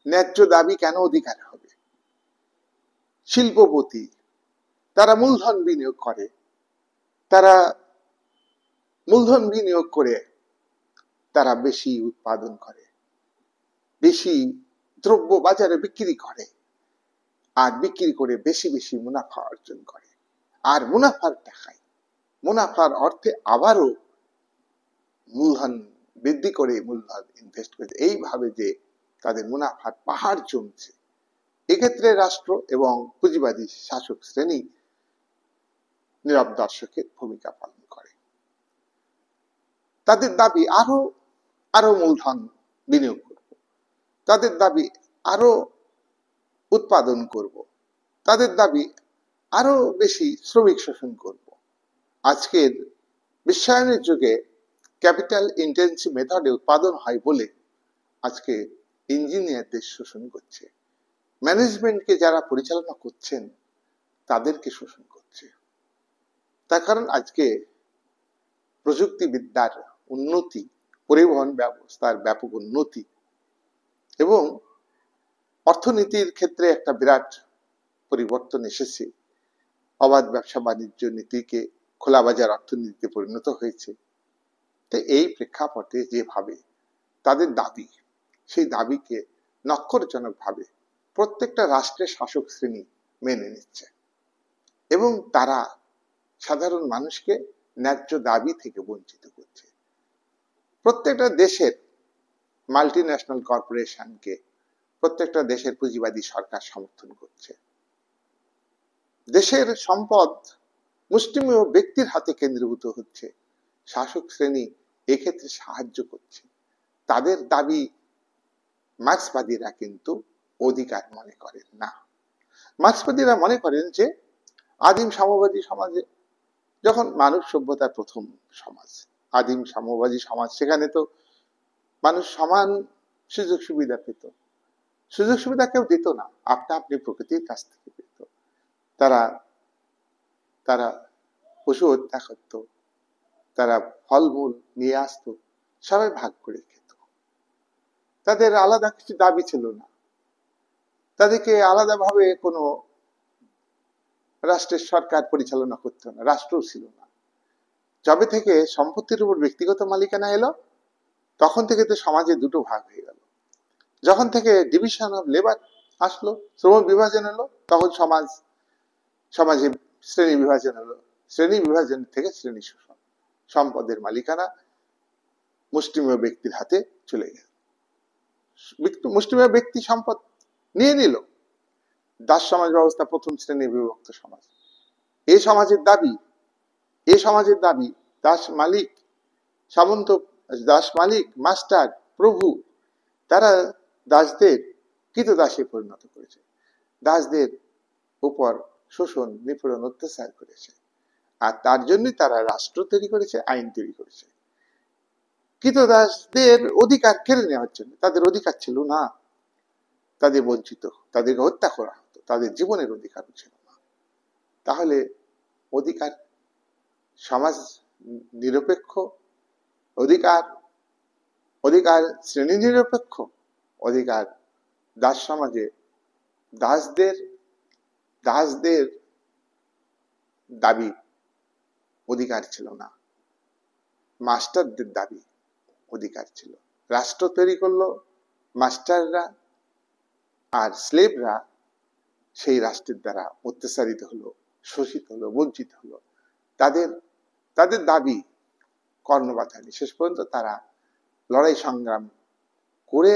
ন্যায্য দাবি কেন অধিকার হবে? শিল্পপতি তারা মূলধন বিনিয়োগ করে, তারা মূলধন বিনিয়োগ করে তারা বেশি উৎপাদন করে, বেশি দ্রব্য বাজারে বিক্রি করে, আর বিক্রি করে বেশি বেশি মুনাফা অর্জন করে। আর মুনাফার টাকায়, মুনাফার অর্থে আবারও মূলধন বৃদ্ধি করে, মূলধন ইনভেস্ট করে, এইভাবে যে তাদের মুনাফার পাহাড় জমছে। এক্ষেত্রে রাষ্ট্র এবং পুঁজিবাদী শাসক শ্রেণী নীরব দর্শকের ভূমিকা পালন করে। তাদের দাবি আরো আরো মূলধন বিনিয়োগ করব, তাদের দাবি আরো উৎপাদন করব, তাদের দাবি আরো বেশি শ্রমিক শোষণ করব। আজকের বিশ্বায়নের যুগে ক্যাপিটাল ইন্টেন্সিভ মেথডে উৎপাদন হয় বলে আজকে ইঞ্জিনিয়ারদের শোষণ করছে, ম্যানেজমেন্টকে যারা পরিচালনা করছেন তাদেরকে শোষণ করছে। তার কারণ আজকে প্রযুক্তিবিদ্যার উন্নতি, পরিবহন ব্যবস্থার ব্যাপক উন্নতি এবং অর্থনীতির ক্ষেত্রে একটা বিরাট পরিবর্তন এসেছে। অবাধ ব্যবসা বাণিজ্য নীতিকে খোলা বাজার অর্থনীতিতে পরিণত হয়েছে। তো এই প্রেক্ষাপটে যেভাবে তাদের দাবি, সেই দাবিকে নক্করজনকভাবে প্রত্যেকটা রাষ্ট্রের শাসক শ্রেণী মেনে নিচ্ছে এবং তারা সাধারণ মানুষকে ন্যায্য দাবি থেকে বঞ্চিত করছে। প্রত্যেকটা দেশের মাল্টি ন্যাশনাল কর্পোরেশনকে প্রত্যেকটা দেশের পুঁজিবাদী সরকার সমর্থন করছে। দেশের সম্পদ মুষ্টিমেয় ব্যক্তির হাতে কেন্দ্রীভূত হচ্ছে, শাসক শ্রেণী এক্ষেত্রে সাহায্য করছে। তাদের দাবি মার্ক্সবাদীরা কিন্তু অধিকার মনে করেন না। মার্ক্সবাদীরা মনে করেন যে আদিম সাম্যবাদী সমাজে, যখন মানব সভ্যতার প্রথম সমাজ আদিম সাম্যবাদী সমাজ, সেখানে তো মানুষ সমান সুযোগ সুবিধা পেত। সুযোগ সুবিধা কেউ দিত না, আপনা আপনি প্রকৃতির কাছ থেকে পেত। তারা তারা পশু হত্যা করত, তারা ফলমূল নিয়ে আসতো, সবাই ভাগ করে খেত। তাদের আলাদা কিছু দাবি ছিল না, তাদেরকে আলাদাভাবে কোনো রাষ্ট্রের সরকার পরিচালনা করতো না, রাষ্ট্রও ছিল না। যবে থেকে সম্পত্তির উপর ব্যক্তিগত মালিকানা এলো, তখন থেকে তো সমাজে দুটো ভাগ হয়ে গেল। যখন থেকে ডিভিশন অফ লেবার আসলো, শ্রম বিভাজন এলো, তখন সমাজে শ্রেণী বিভাজন হলো। শ্রেণী বিভাজন থেকে শ্রেণী শোষণ, সম্পদের মালিকানা মুষ্টিমেয় ব্যক্তির হাতে চলে গেল। মুষ্টিমেয় ব্যক্তি সম্পদ নিয়ে নিল। দাস সমাজ ব্যবস্থা প্রথম শ্রেণী বিভক্ত সমাজ। এই সমাজের দাবি দাস মালিক, সামন্ত, দাস মালিক, মাস্টার, প্রভু, তারা দাসদের কৃতদাসে পরিণত করেছে, দাসদের উপর শোষণ, নিপীড়ন, অত্যাচার করেছে। আর তার জন্য তারা রাষ্ট্র তৈরি করেছে, আইন তৈরি করেছে কৃতদাসদের অধিকার কেড়ে নেওয়ার জন্য। তাদের অধিকার ছিল না, তাদের বঞ্চিত, তাদেরকে হত্যা করা হতো। তাদের জীবনের অধিকারও ছিল না। তাহলে অধিকার সমাজ নিরপেক্ষ, অধিকার অধিকার শ্রেণী নিরপেক্ষ, অধিকার দাস সমাজে দাসদের দাসদের দাবি অধিকার ছিল না, মাস্টারদের দাবি অধিকার ছিল। রাষ্ট্র তৈরি করলো মাস্টাররা, আর স্লেভরা সেই রাষ্ট্রের দ্বারা অত্যাচারিত হলো, শোষিত হলো, বঞ্চিত হলো। তাদের তাদের দাবি কর্ণপাত হয়নি, শেষ পর্যন্ত তারা লড়াই সংগ্রাম করে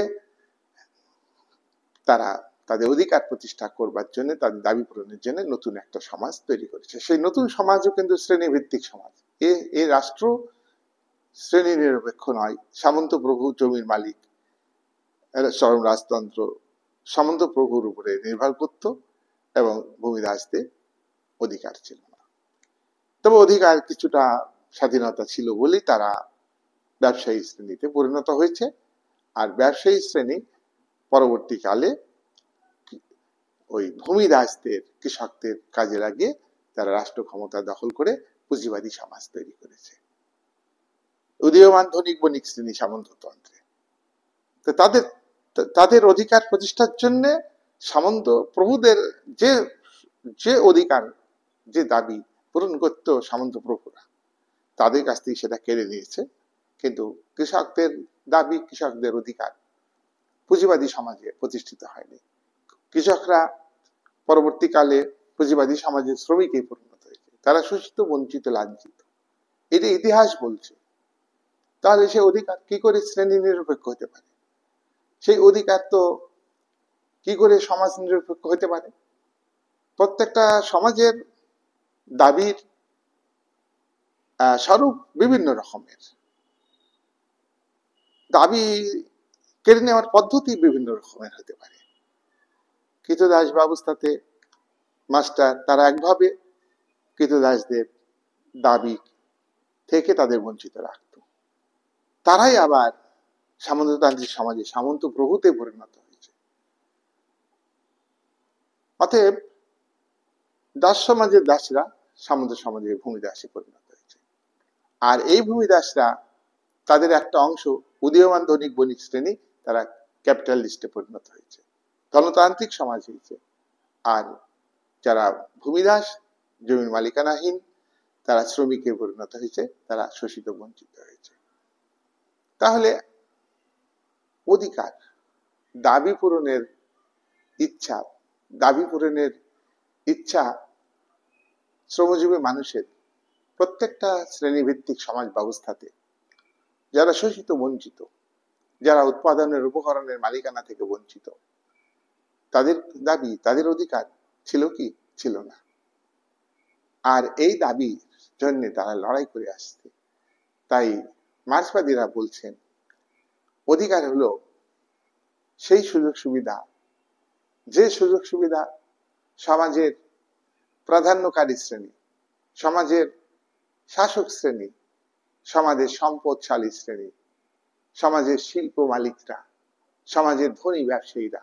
তারা তাদের অধিকার প্রতিষ্ঠা করবার জন্য, তাদের দাবি পূরণের জন্য নতুন একটা সমাজ তৈরি করেছে। সেই নতুন সমাজও কিন্তু শ্রেণীভিত্তিক সমাজ। এ রাষ্ট্র শ্রেণী নিরপেক্ষ নয়। সামন্ত প্রভু জমির মালিক, চরম রাজতন্ত্র সামন্ত প্রভুর উপরে নির্ভর করত এবং ভূমিদাসদের অধিকার ছিল না। তবে অধিকার কিছুটা স্বাধীনতা ছিল বলেই তারা ব্যবসায়ী শ্রেণীতে পরিণত হয়েছে। আর ব্যবসায়ী শ্রেণী পরবর্তীকালে ওই ভূমিদাসদের, কৃষকদের কাজে লাগিয়ে তারা রাষ্ট্র ক্ষমতা দখল করে পুঁজিবাদী সমাজ তৈরি করেছে। উদীয়মান ধনিক বণিক শ্রেণী সামন্ততন্ত্রে। তো তাদের অধিকার প্রতিষ্ঠার জন্য সামন্ত প্রভুদের যে যে অধিকার, যে দাবি পূরণ করত সামন্ত প্রভুরা, তাদের কাছ থেকে সেটা কেড়ে নিয়েছে। কিন্তু কৃষকদের দাবি, কৃষকদের অধিকার পুঁজিবাদী সমাজে প্রতিষ্ঠিত হয়নি। কৃষকরা পরবর্তীকালে পুঁজিবাদী সমাজের শ্রমিকে পরিণত হয়েছে। তারা শোষিত, বঞ্চিত, লাঞ্ছিত, এটা ইতিহাস বলছে। তাহলে সে অধিকার কি করে শ্রেণী নিরপেক্ষ হতে পারে? সেই অধিকার তো কি করে সমাজ নিরপেক্ষ হতে পারে? প্রত্যেকটা সমাজের দাবির স্বরূপ বিভিন্ন রকমের, দাবি কেড়ে নেওয়ার পদ্ধতি বিভিন্ন রকমের হতে পারে। কৃতদাস ব্যবস্থাতে মাস্টার তারা একভাবে কৃতদাসদের দাবি থেকে তাদের বঞ্চিত রাখত। তারাই আবার সামন্ততান্ত্রিক সমাজে সামন্ত প্রভুতে পরিণত হয়েছে। অতএব দাস সমাজের দাসরা সামন্ত সমাজে ভূমিদাসে পরিণত হয়েছে। আর এই ভূমিদাসরা তাদের একটা অংশ উদীয়মান ধনিক বণিক শ্রেণী, তারা ক্যাপিটালিস্টে পরিণত হয়েছে, গণতান্ত্রিক সমাজ হয়েছে। আর যারা ভূমিদাস, জমির মালিকানাহীন, তারা শ্রমিকে পরিণত হয়েছে, তারা শোষিত, বঞ্চিত হয়েছে। তাহলে অধিকার, দাবি পূরণের ইচ্ছা শ্রমজীবী মানুষের প্রত্যেকটা শ্রেণীভিত্তিক সমাজ ব্যবস্থাতে যারা শোষিত, বঞ্চিত, যারা উৎপাদনের উপকরণের মালিকানা থেকে বঞ্চিত, তাদের দাবি, তাদের অধিকার ছিল কি? ছিল না। আর এই দাবির জন্য তারা লড়াই করে আসছে। তাই মার্ক্সবাদীরা বলছেন অধিকার হলো সেই সুযোগ সুবিধা, যে সুযোগ সুবিধা সমাজের প্রাধান্যকারী শ্রেণী, সমাজের শাসক শ্রেণী, সমাজের সম্পদশালী শ্রেণী, সমাজের শিল্প মালিকরা, সমাজের ধনী ব্যবসায়ীরা,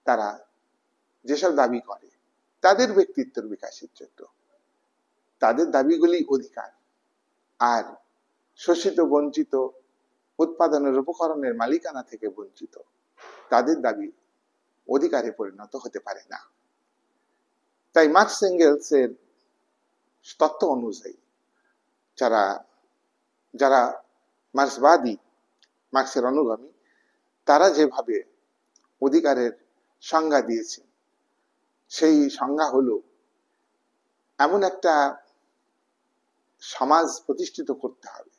তারা যেসব দাবি করে তাদের ব্যক্তিত্বের বিকাশের জন্য, তাদের দাবিগুলি অধিকার। আর শোষিত, বঞ্চিত, উৎপাদনের উপকরণের মালিকানা থেকে বঞ্চিত, তাদের দাবি অধিকারে পরিণত হতে পারে না। তাই মার্কস এঙ্গেলসের তত্ত্ব অনুযায়ী যারা যারা মার্ক্সবাদী, মার্ক্সের অনুগামী, তারা যেভাবে অধিকারের সংজ্ঞা দিয়েছে, সেই সংজ্ঞা হলো এমন একটা সমাজ প্রতিষ্ঠিত করতে হবে,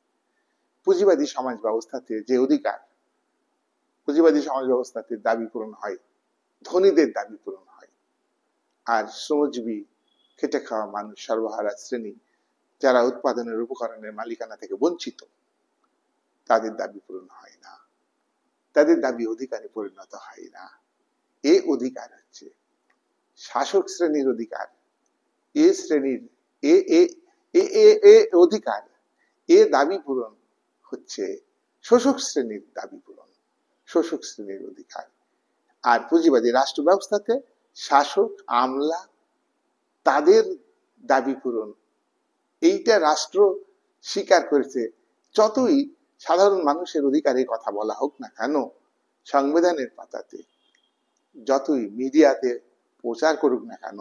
পুঁজিবাদী সমাজ ব্যবস্থাতে যে অধিকার, পুঁজিবাদী সমাজ ব্যবস্থাতে দাবি পূরণ হয়, ধনীদের দাবি পূরণ হয়, আর শ্রমজীবী, খেটে খাওয়া মানুষ, সর্বহারা শ্রেণী, যারা উৎপাদনের উপকরণের মালিকানা থেকে বঞ্চিত, তাদের দাবি পূরণ হয় না, তাদের দাবি অধিকারে পরিণত হয় না। এ অধিকার হচ্ছে শাসক শ্রেণীর অধিকার। এ শ্রেণীর অধিকার, এ দাবি পূরণ হচ্ছে শোষক শ্রেণীর দাবি পূরণ, শোষক শ্রেণীর অধিকার। আর পুঁজিবাদী রাষ্ট্র ব্যবস্থাতে শাসক আমলা তাদের দাবি পূরণ, এইটা রাষ্ট্র স্বীকার করেছে। যতই সাধারণ মানুষের অধিকারের কথা বলা হোক না কেন, সংবিধানের পাতাতে, যতই মিডিয়াতে প্রচার করুক না কেন,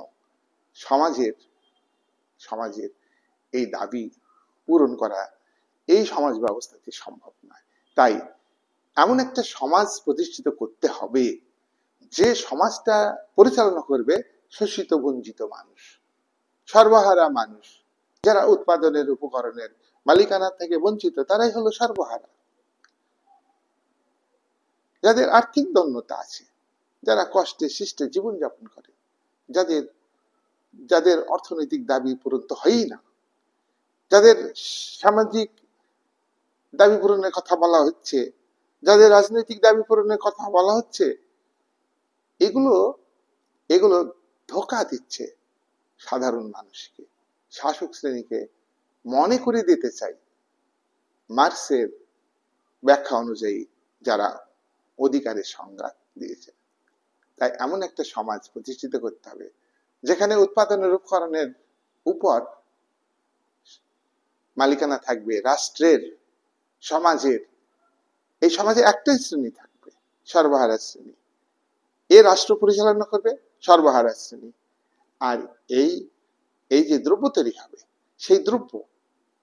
সমাজের সমাজের এই দাবি পূরণ করা এই সমাজ ব্যবস্থাতে সম্ভব নয়। তাই এমন একটা সমাজ প্রতিষ্ঠিত করতে হবে যে সমাজটা পরিচালনা করবে শোষিত বঞ্চিত মানুষ, সর্বহারা মানুষ, যারা উৎপাদনের উপকরণের মালিকানা থেকে বঞ্চিত, তারাই হলো সর্বহারা। যাদের আর্থিক দন্যতা আছে, যারা কষ্টে শিষ্টে জীবনযাপন করে, যাদের যাদের অর্থনৈতিক দাবি পূরণ তো হয়ই না, যাদের সামাজিক দাবি পূরণের কথা বলা হচ্ছে, যাদের রাজনৈতিক দাবি পূরণের কথা বলা হচ্ছে, এগুলো এগুলো ধোঁকা দিচ্ছে সাধারণ মানুষকে, শাসক শ্রেণীকে। মনে করে দিতে চাই মার্ক্সের ব্যাখ্যা অনুযায়ী যারা অধিকারের সংজ্ঞা দিয়েছে। তাই এমন একটা সমাজ প্রতিষ্ঠিত করতে হবে যেখানে উৎপাদনের উপকরণের উপর মালিকানা থাকবে রাষ্ট্রের, সমাজের। এই সমাজে একটাই শ্রেণী থাকবে, সর্বহারা শ্রেণী। এ রাষ্ট্র পরিচালনা করবে সর্বহারা শ্রেণী। আর এই এই যে দ্রব্য তৈরি হবে, সেই দ্রব্য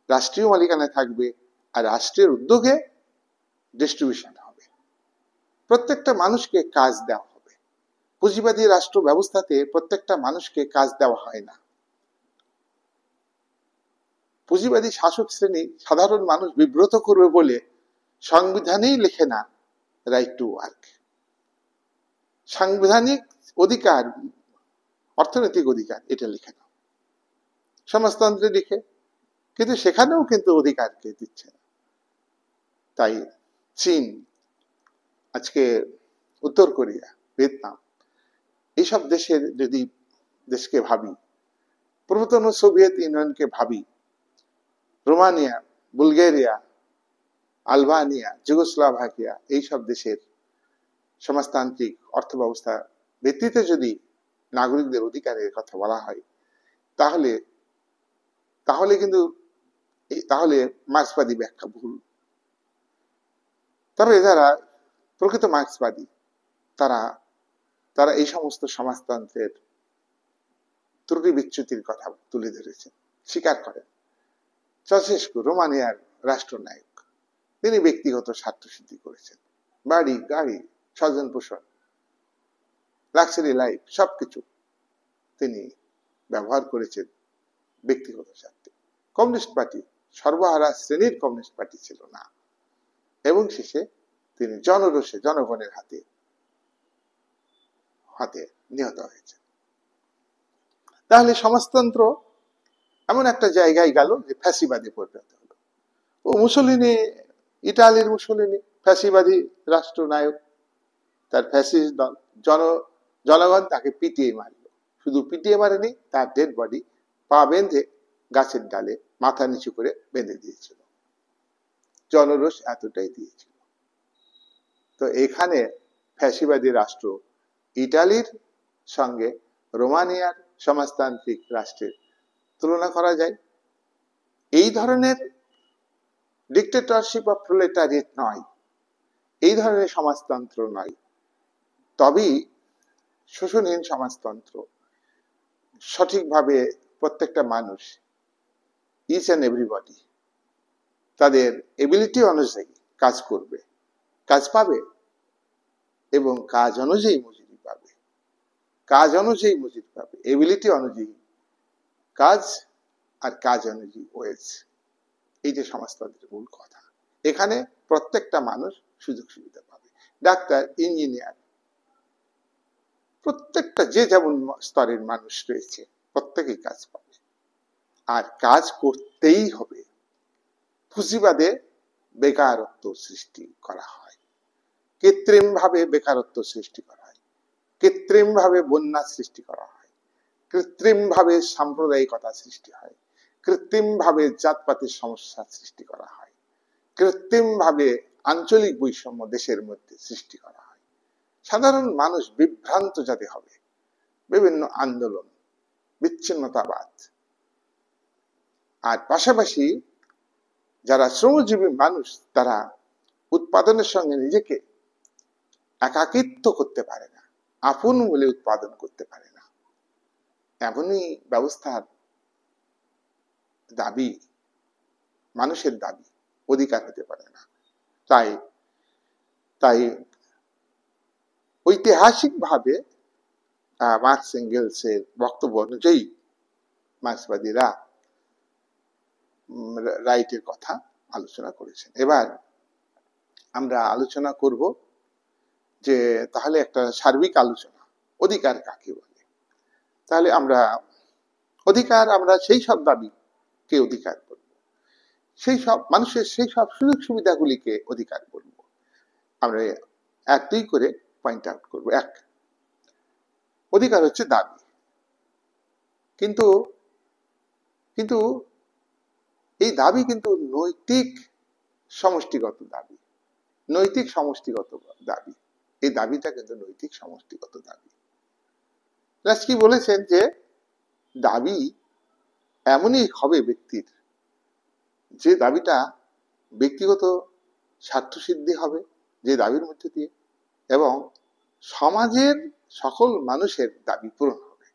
রাষ্ট্রীয় মালিকানায় থাকবে, আর রাষ্ট্রের উদ্যোগে ডিস্ট্রিবিউশন হবে। প্রত্যেকটা মানুষকে কাজ দেওয়া হবে। পুঁজিবাদী রাষ্ট্র ব্যবস্থাতে প্রত্যেকটা মানুষকে কাজ দেওয়া হয় না। পুঁজিবাদী শাসক শ্রেণী সাধারণ মানুষ বিব্রত করবে বলে সংবিধানেই লেখে না রাইট টু ওয়ার্ক। সাংবিধানিক অধিকার, অর্থনৈতিক অধিকার, এটা লিখে না, সমাজতন্ত্রে লিখে, কিন্তু সেখানেও কিন্তু অধিকারকে দিচ্ছে না। তাই চীন, আজকে উত্তর কোরিয়া, ভিয়েতনাম, এইসব দেশের যদি দেশকে ভাবি, পূর্বতন সোভিয়েত ইউনিয়নকে ভাবি, রোমানিয়া, বুলগেরিয়া, আলবানিয়া, যুগোস্লাভাকিয়া, এইসব দেশের সমাজতান্ত্রিক অর্থ ব্যবস্থা ভিত্তিতে যদি নাগরিকদের অধিকারের কথা বলা হয়, তাহলে তাহলে কিন্তু তাহলে মার্ক্সবাদী ব্যাখ্যা ভুল। তবে যারা প্রকৃত মার্ক্সবাদী, তারা তারা এই সমস্ত সমাজতন্ত্রের ত্রুটি বিচ্যুতির কথা তুলে ধরেছেন, স্বীকার করেন। চাউশেস্কু, রোমানিয়ার রাষ্ট্রনায়ক, তিনি ব্যক্তিগত স্বার্থ সিদ্ধি করেছেন। বাড়ি গাড়ি, স্বজন পোষণ, লাক্সারি লাইফ, সবকিছু তিনি ব্যবহার করেছেন ব্যক্তিগত স্বার্থে। কমিউনিস্ট পার্টি সর্বহারা শ্রেণীর কমিউনিস্ট পার্টি ছিল না, এবং শেষে তিনি জনরোষে জনগণের হাতে হাতে নিহত হয়েছে। তাহলে সমাজতন্ত্র এমন একটা জায়গায় গেল যে ফ্যাসিবাদী পরিণত হলো। ও মুসলিনি, ইটালির মুসলিনি ফ্যাসিবাদী রাষ্ট্রনায়ক, তার ফ্যাসিস্ট দল, জনগণ তাকে পিটিয়ে মারল। শুধু পিটিয়ে মারেনি, তার ডেড বডি পা বেঁধে গাছের ডালে মাথা নিচু করে বেঁধে দিয়েছিল। জনরোষ এতটাই দিয়েছিল। তো এখানে ফ্যাসিবাদী রাষ্ট্র ইটালির সঙ্গে রোমানিয়ার সমাজতান্ত্রিক রাষ্ট্রের তুলনা করা যায়। এই ধরনের ডিক্টেটরশিপ অফ প্রলেটারিয়েট নয়, এই ধরনের সমাজতন্ত্র নয়। তবেই শোষণহীন সমাজতন্ত্র, সঠিকভাবে প্রত্যেকটা মানুষ, ইচ অ্যান্ড এভরিবডি, তাদের এবিলিটি অনুযায়ী কাজ করবে, কাজ পাবে, এবং কাজ অনুযায়ী মজুরি পাবে। কাজ অনুযায়ী মজুরি পাবে, এবিলিটি অনুযায়ী কাজ, আর কাজ অনুযায়ী ওয়েজ। এই যে সমাজতন্ত্রের মূল কথা, এখানে প্রত্যেকটা মানুষ সুযোগ সুবিধা পাবে। ডাক্তার, ইঞ্জিনিয়ার, প্রত্যেকটা যে যেমন স্তরের মানুষ রয়েছে, প্রত্যেকেই কাজ পাবে, আর কাজ করতেই হবে। পুঁজিবাদে বেকারত্ব সৃষ্টি করা হয়, কৃত্রিম ভাবে বেকারত্ব সৃষ্টি করা হয়, কৃত্রিম ভাবে বন্যা সৃষ্টি করা হয়, কৃত্রিম ভাবে সাম্প্রদায়িকতা সৃষ্টি হয়, কৃত্রিম ভাবে জাতপাতের সমস্যা সৃষ্টি করা হয়, কৃত্রিম ভাবে আঞ্চলিক বৈষম্য দেশের মধ্যে সৃষ্টি করা হয়। সাধারণ মানুষ বিভ্রান্ত যাতে হবে, বিভিন্ন আন্দোলন, বিচ্ছিন্নতাবাদ, আর পাশাপাশি যারা শ্রমজীবী মানুষ তারা উৎপাদনের সঙ্গে নিজেকে একাকিত্ব করতে পারে না, আপন বলে উৎপাদন করতে পারে না, এমনই ব্যবস্থার দাবি, মানুষের দাবি অধিকার হতে পারে না। তাই তাই ঐতিহাসিকভাবে মার্কস এঙ্গেলসের বক্তব্য অনুযায়ী মার্ক্সবাদীরা রাইটের কথা আলোচনা করেছেন। এবার আমরা আলোচনা করব যে তাহলে একটা সার্বিক আলোচনা, অধিকার কাকে বলে। তাহলে আমরা সেই সব দাবিকে অধিকার বলবো, সেই সব মানুষের সেই সব সুযোগ সুবিধাগুলিকে অধিকার বলবো। আমরা এক দুই করে পয়েন্ট আউট করবো। এক, অধিকার হচ্ছে দাবি, কিন্তু কিন্তু এই দাবি কিন্তু নৈতিক সমষ্টিগত দাবি, নৈতিক সমষ্টিগত দাবি। এই দাবিটা কিন্তু নৈতিক সমষ্টিগত দাবি। কি বলেছেন যে দাবি এমনই হবে ব্যক্তির, যে দাবিটা ব্যক্তিগত স্বার্থ সিদ্ধি হবে যে দাবির মধ্যে দিয়ে, এবং সমাজের সকল মানুষের দাবি পূরণ হবে,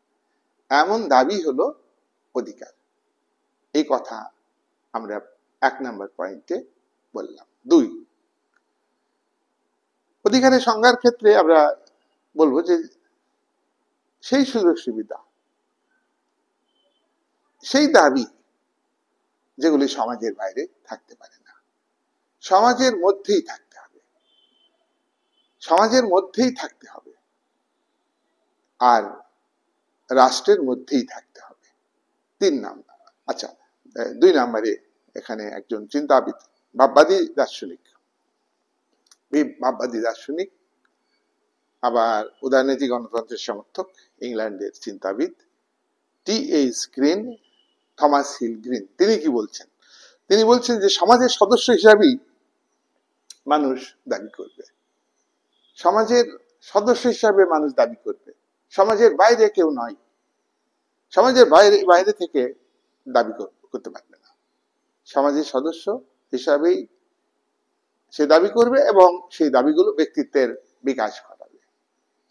এমন দাবি হলো অধিকার। এই কথা আমরা এক নম্বর পয়েন্টে বললাম। দুই, অধিকারের সংজ্ঞার ক্ষেত্রে আমরা বলবো যে সেই সুযোগ সুবিধা, সেই দাবি যেগুলি সমাজের বাইরে থাকতে পারে না, সমাজের মধ্যেই থাকতে হবে, সমাজের মধ্যেই থাকতে হবে, আর রাষ্ট্রের মধ্যেই থাকতে হবে। তিন নাম্বার। আচ্ছা, দুই নম্বরে এখানে একজন চিন্তাবিদ, ভাববাদী দার্শনিক, আবার উদারনীতি গণতন্ত্রের সমর্থক, ইংল্যান্ডের চিন্তাবিদ T H. Green, Thomas Hill Green, তিনি কি বলছেন? তিনি বলছেন যে সমাজের সদস্য হিসাবেই মানুষ দাবি করবে, সমাজের সদস্য হিসাবে মানুষ দাবি করবে, সমাজের বাইরে কেউ নয়, সমাজের বাইরে থেকে দাবি করতে পারবে না, সমাজের সদস্য হিসাবেই সে দাবি করবে, এবং সেই দাবিগুলো ব্যক্তিত্বের বিকাশ ঘটাবে,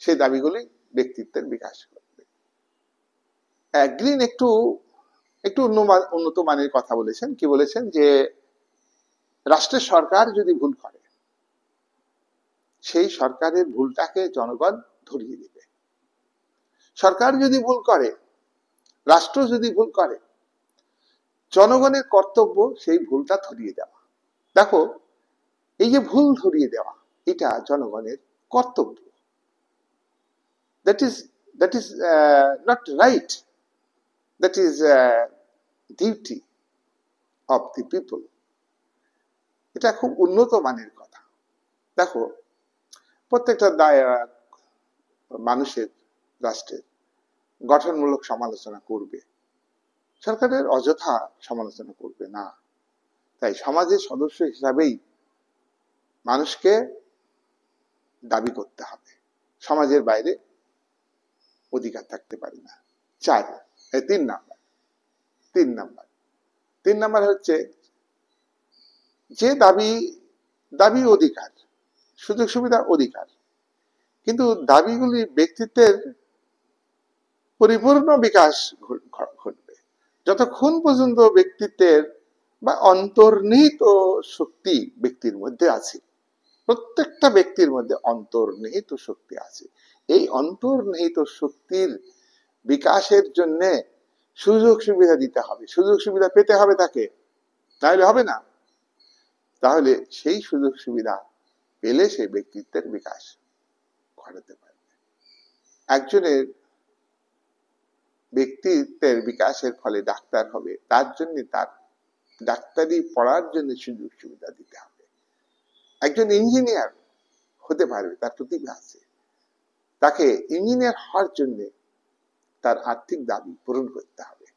সেই দাবিগুলি ব্যক্তিত্বের বিকাশ করবে। গ্রিন একটু উন্নত মানের কথা বলেছেন। কি বলেছেন? যে রাষ্ট্রের সরকার যদি ভুল করে, সেই সরকারের ভুলটাকে জনগণ ধরিয়ে দেবে। সরকার যদি ভুল করে, রাষ্ট্র যদি ভুল করে, জনগণের কর্তব্য সেই ভুলটা ধরিয়ে দেওয়া। দেখো, এই যে ভুল ধরিয়ে দেওয়া, এটা জনগণের কর্তব্য। that is not right, that is duty of the people. এটা খুব উন্নত মানের কথা। দেখো, প্রত্যেকটা মানুষের, রাষ্ট্রের গঠনমূলক সমালোচনা করবে, সরকারের অযথা সমালোচনা করবে না। তাই সমাজের সদস্য হিসাবেই মানুষকে দাবি করতে হবে, সমাজের বাইরে অধিকার থাকতে পারে না। তিন নাম্বার হচ্ছে যে দাবি অধিকার, সুযোগ সুবিধা অধিকার, কিন্তু দাবিগুলি ব্যক্তিত্বের পরিপূর্ণ বিকাশ ঘটবে যতক্ষণ পর্যন্ত ব্যক্তিত্বের বা অন্তর্নিহিত শক্তি ব্যক্তির মধ্যে আছে। প্রত্যেকটা ব্যক্তির মধ্যে অন্তর্নিহিত শক্তি আছে। এই অন্তর্নিহিত শক্তির বিকাশের জন্য সুযোগ সুবিধা দিতে হবে, সুযোগ সুবিধা পেতে হবে তাকে, তাহলে হবে না। তাহলে সেই সুযোগ সুবিধা পেলে সেই ব্যক্তিত্বের বিকাশ ঘটাতে পারবে। একজনের ব্যক্তিত্বের বিকাশের ফলে ডাক্তার হবে, তার জন্য তার ডাক্তারি পড়ার জন্য সুযোগ সুবিধা দিতে হবে। একজন ইঞ্জিনিয়ার হতে পারবে, তার প্রতিভা আছে, তাকে ইঞ্জিনিয়ার হওয়ার জন্য তার আর্থিক দাবি পূরণ করতে হবে।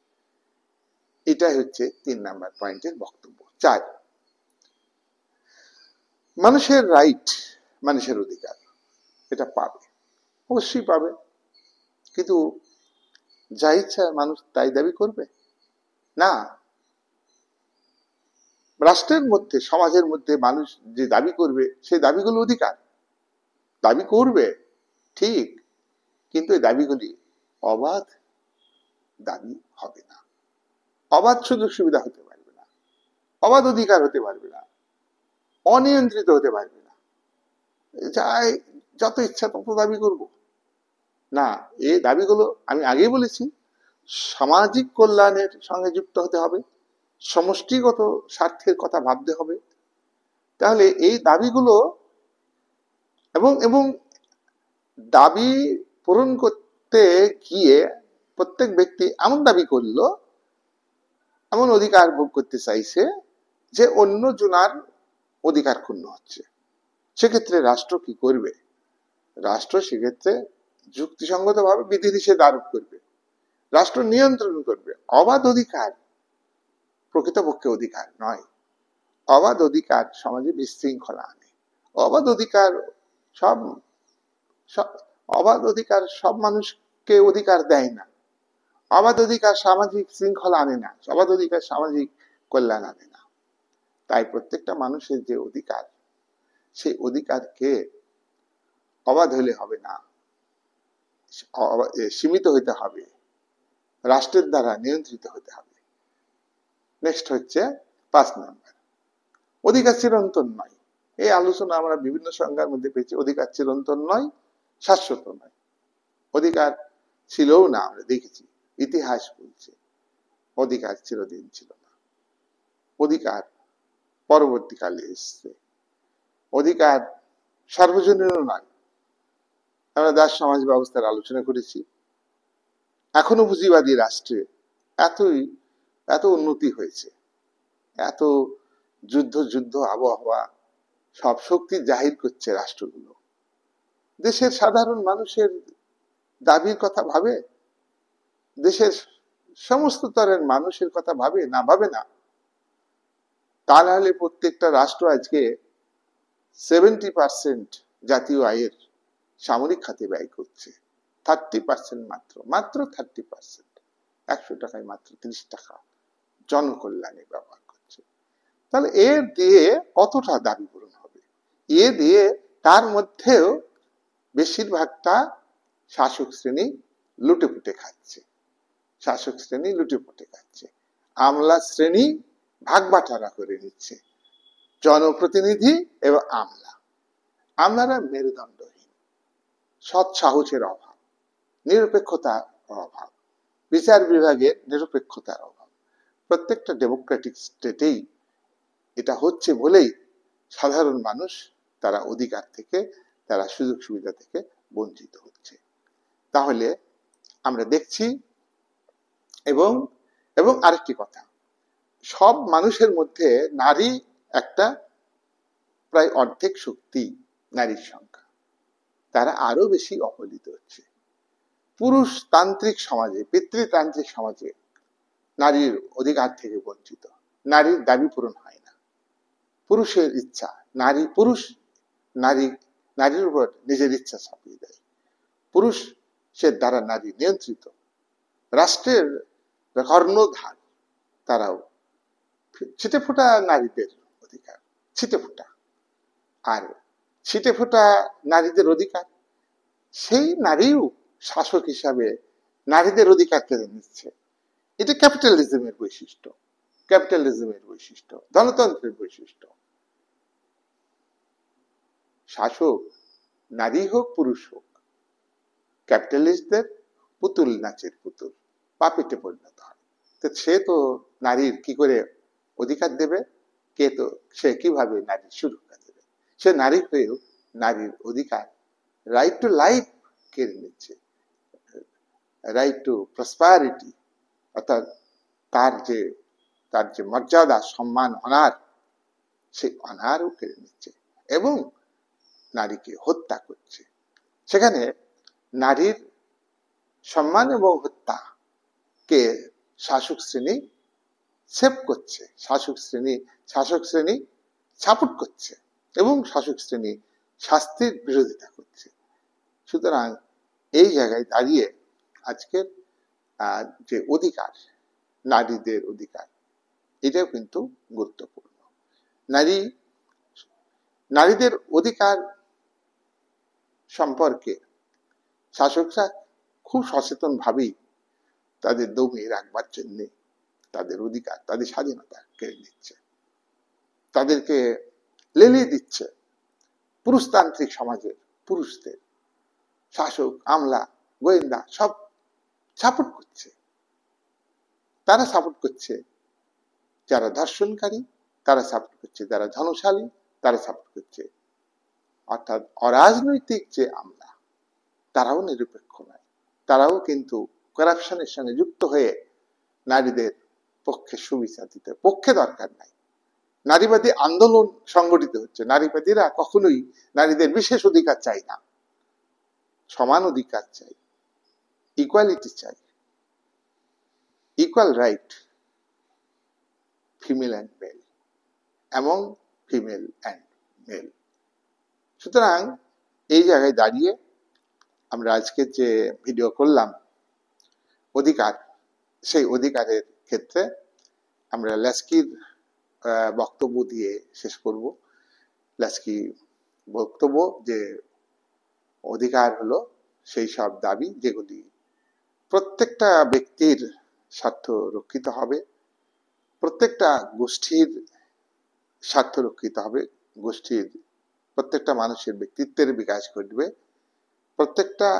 এটাই হচ্ছে 3 নাম্বার পয়েন্টের বক্তব্য। 4, মানুষের রাইট, মানুষের অধিকার, এটা পাবে, অবশ্যই পাবে। কিন্তু যা ইচ্ছা মানুষ তাই দাবি করবে না। রাষ্ট্রের মধ্যে, সমাজের মধ্যে মানুষ যে দাবি করবে, সেই দাবিগুলো অধিকার। দাবি করবে ঠিক, কিন্তু এই দাবিগুলি অবাধ দাবি হবে না, অবাধ সুযোগ সুবিধা হতে পারবে না, অবাধ অধিকার হতে পারবে না, অনিয়ন্ত্রিত হতে পারবে না। যাই যত ইচ্ছা তত দাবি করব না। এই দাবিগুলো আমি আগেই বলেছি, সামাজিক কল্যাণের সঙ্গে যুক্ত হতে হবে, সমষ্টিগত স্বার্থের কথা ভাবতে হবে। তাহলে এই দাবিগুলো এবং এবং দাবি পূরণ করতে গিয়ে প্রত্যেক ব্যক্তি এমন দাবি করলো, এমন অধিকার ভোগ করতে চাইছে যে অন্য জনার অধিকার ক্ষুণ্ণ হচ্ছে। সেক্ষেত্রে রাষ্ট্র কি করবে? রাষ্ট্র সেক্ষেত্রে যুক্তিসঙ্গতভাবে বিধিনিষেধ আরোপ করবে, রাষ্ট্র নিয়ন্ত্রণ করবে। অবাধ অধিকার প্রকৃতপক্ষে অধিকার নয়। অবাধ অধিকার সমাজে বিশৃঙ্খলা আনে। অবাধ অধিকার সব অবাধ অধিকার সব মানুষকে অধিকার দেয় না। অবাধ অধিকার সামাজিক শৃঙ্খলা আনে না, অবাধ অধিকার সামাজিক কল্যাণ আনে না। তাই প্রত্যেকটা মানুষের যে অধিকার, সেই অধিকারকে অবাধ হলে হবে না, সীমিত হতে হবে, রাষ্ট্রের দ্বারা নিয়ন্ত্রিত হতে হবে। নেক্সট হচ্ছে 5 নম্বর, অধিকার চিরন্তন নয়। এই আলোচনা আমরা বিভিন্ন সংজ্ঞার মধ্যে পেয়েছি। অধিকার চিরন্তন নয়, শাশ্বত নয়। অধিকার ছিলও না, আমরা দেখেছি, ইতিহাস বলছে অধিকার চিরদিন ছিল না। অধিকার পরবর্তীকালে এসছে। অধিকার সার্বজনীন নয়। আমরা দাস সমাজ ব্যবস্থার আলোচনা করেছি। এখনো পুঁজিবাদী রাষ্ট্রে এত উন্নতি হয়েছে, এত যুদ্ধ আবহাওয়া সব শক্তি জাহির করছে রাষ্ট্রগুলো। দেশের সাধারণ মানুষের দাবির কথা ভাবে? দেশের সমস্ত স্তরের মানুষের কথা ভাবে না? ভাবে না। তাহলে প্রত্যেকটা রাষ্ট্র আজকে 70% জাতীয় আয়ের সামরিক খাতে ব্যয় করছে, 30% মাত্র 30%, 100 টাকায় মাত্র 30 টাকা জনকল্যাণে ব্যবহার করছে। তাহলে এর দিয়ে কতটা দাবি পূরণ হবে? এ দিয়ে তার মধ্যেও বেশিরভাগটা শাসক শ্রেণী লুটেপুটে খাচ্ছে। শাসক শ্রেণী লুটেপুটে খাচ্ছে, আমলা শ্রেণী ভাগবাটারা করে নিচ্ছে। জনপ্রতিনিধি এবং আমলারা মেরুদণ্ডহীন, সৎ সাহসের অভাব, নিরপেক্ষতার অভাব, বিচার বিভাগের নিরপেক্ষতার অভাব। প্রত্যেকটা ডেমোক্রেটিক স্টেটেই এটা হচ্ছে বলেই সাধারণ মানুষ তারা অধিকার থেকে, তারা সুযোগ সুবিধা থেকে বঞ্চিত হচ্ছে। তাহলে আমরা দেখছি, এবং আরেকটি কথা, সব মানুষের মধ্যে নারী একটা প্রায় অর্ধেক শক্তি, নারীর সংখ্যা, তারা আরো বেশি অবহেলিত হচ্ছে। পুরুষতান্ত্রিক সমাজে, পিতৃতান্ত্রিক সমাজে নারীর অধিকার থেকে বঞ্চিত, নারীর দাবি পূরণ হয় না। পুরুষের ইচ্ছা, নারীর উপর নিজের ইচ্ছা চাপিয়ে দেয়। পুরুষের দ্বারা নারী নিয়ন্ত্রিত, রাষ্ট্রের কর্ণধার তারাও। ছিটেফোঁটা নারীদের অধিকার, ছিটেফোঁটা। আর ছিটেফোঁটা নারীদের অধিকার, সেই নারীও শাসক হিসাবে নারীদের অধিকার কেড়ে নিচ্ছে। এটা ক্যাপিটালিজমের বৈশিষ্ট্য, ধনতন্ত্রের বৈশিষ্ট্য। শাসক নারী হোক পুরুষ হোক, ক্যাপিটালিস্টদের পুতুল নাচের পুতুল, পাপেটে পরিণত হয়। তো সে তো নারীর কি করে অধিকার দেবে? সে কিভাবে নারীর সুরক্ষা দেবে? সে নারী হয়েও নারীর অধিকার, রাইট টু লাইফ কেড়ে নিচ্ছে, রাইট টু প্রসপারিটি, অর্থাৎ তার যে মর্যাদা, সম্মান, অনার, সেই অনারও কেড়ে নিচ্ছে এবং নারীকে হত্যা করছে। সেখানে নারীর সম্মান এবং হত্যা কে শাসক শ্রেণী সেভ করছে, শাসক শ্রেণী সাপোর্ট করছে এবং শাসক শ্রেণী শাস্তির বিরোধিতা করছে। সুতরাং এই জায়গায় দাঁড়িয়ে আজকের যে অধিকার, নারীদের অধিকার, এটাও কিন্তু গুরুত্বপূর্ণ। নারীদের অধিকার সম্পর্কে শাসকরা খুব সচেতন ভাবেই তাদের দমিয়ে রাখবার জন্য তাদের অধিকার, তাদের স্বাধীনতা কেড়ে নিচ্ছে, তাদেরকে লেলিয়ে দিচ্ছে। পুরুষতান্ত্রিক সমাজের পুরুষদের শাসক, আমলা, গোয়েন্দা সব সাপোর্ট করছে। তারা সাপোর্ট করছে যারা ধর্ষণকারী, তারা সাপোর্ট করছে যারা ধনশালী, তারা সাপোর্ট করছে অর্থাৎ অরাজনৈতিক যে আমলা, তারাও নিরপেক্ষ নয়। তারাও কিন্তু করাপশনের সঙ্গে যুক্ত হয়ে নারীদের পক্ষে সুবিচার দিতে পক্ষে দরকার নাই। নারীবাদী আন্দোলন সংগঠিত হচ্ছে। নারীবাদীরা কখনোই নারীদের বিশেষ অধিকার চাই না, সমান অধিকার চাই, ইকুয়ালিটি চাই, equal right, female and male এবং ফিমেল অ্যান্ড মেল। সুতরাং এই জায়গায় দাঁড়িয়ে আমরা আজকে যে ভিডিও করলাম অধিকার, সেই অধিকারের ক্ষেত্রে আমরা ল্যাস্কির বক্তব্য দিয়ে শেষ করব। ল্যাস্কি বক্তব্য যে অধিকার হলো সেই সব দাবি যেগুলি প্রত্যেকটা ব্যক্তির স্বার্থ রক্ষিত হবে, প্রত্যেকটা গোষ্ঠীর স্বার্থ রক্ষিত হবে, গোষ্ঠীর প্রত্যেকটা মানুষের ব্যক্তিত্বের বিকাশ ঘটবে, প্রত্যেকটা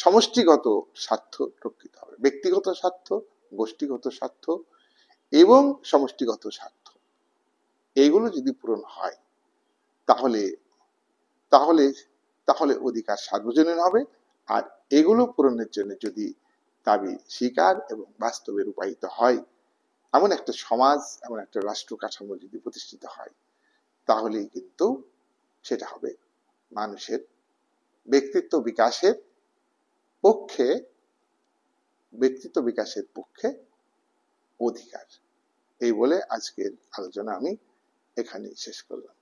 সমষ্টিগত স্বার্থ রক্ষিত হবে। ব্যক্তিগত স্বার্থ, গোষ্ঠীগত স্বার্থ এবং সমষ্টিগত স্বার্থ, এইগুলো যদি পূরণ হয় তাহলে তাহলে তাহলে অধিকার সার্বজনীন হবে। আর এগুলো পূরণের জন্য যদি দাবি স্বীকার এবং বাস্তবে রূপায়িত হয়, এমন একটা সমাজ, এমন একটা রাষ্ট্র কাঠামো যদি প্রতিষ্ঠিত হয়, তাহলেই কিন্তু সেটা হবে মানুষের ব্যক্তিত্ব বিকাশের পক্ষে অধিকার। এই বলে আজকের আলোচনা আমি এখানেই শেষ করলাম।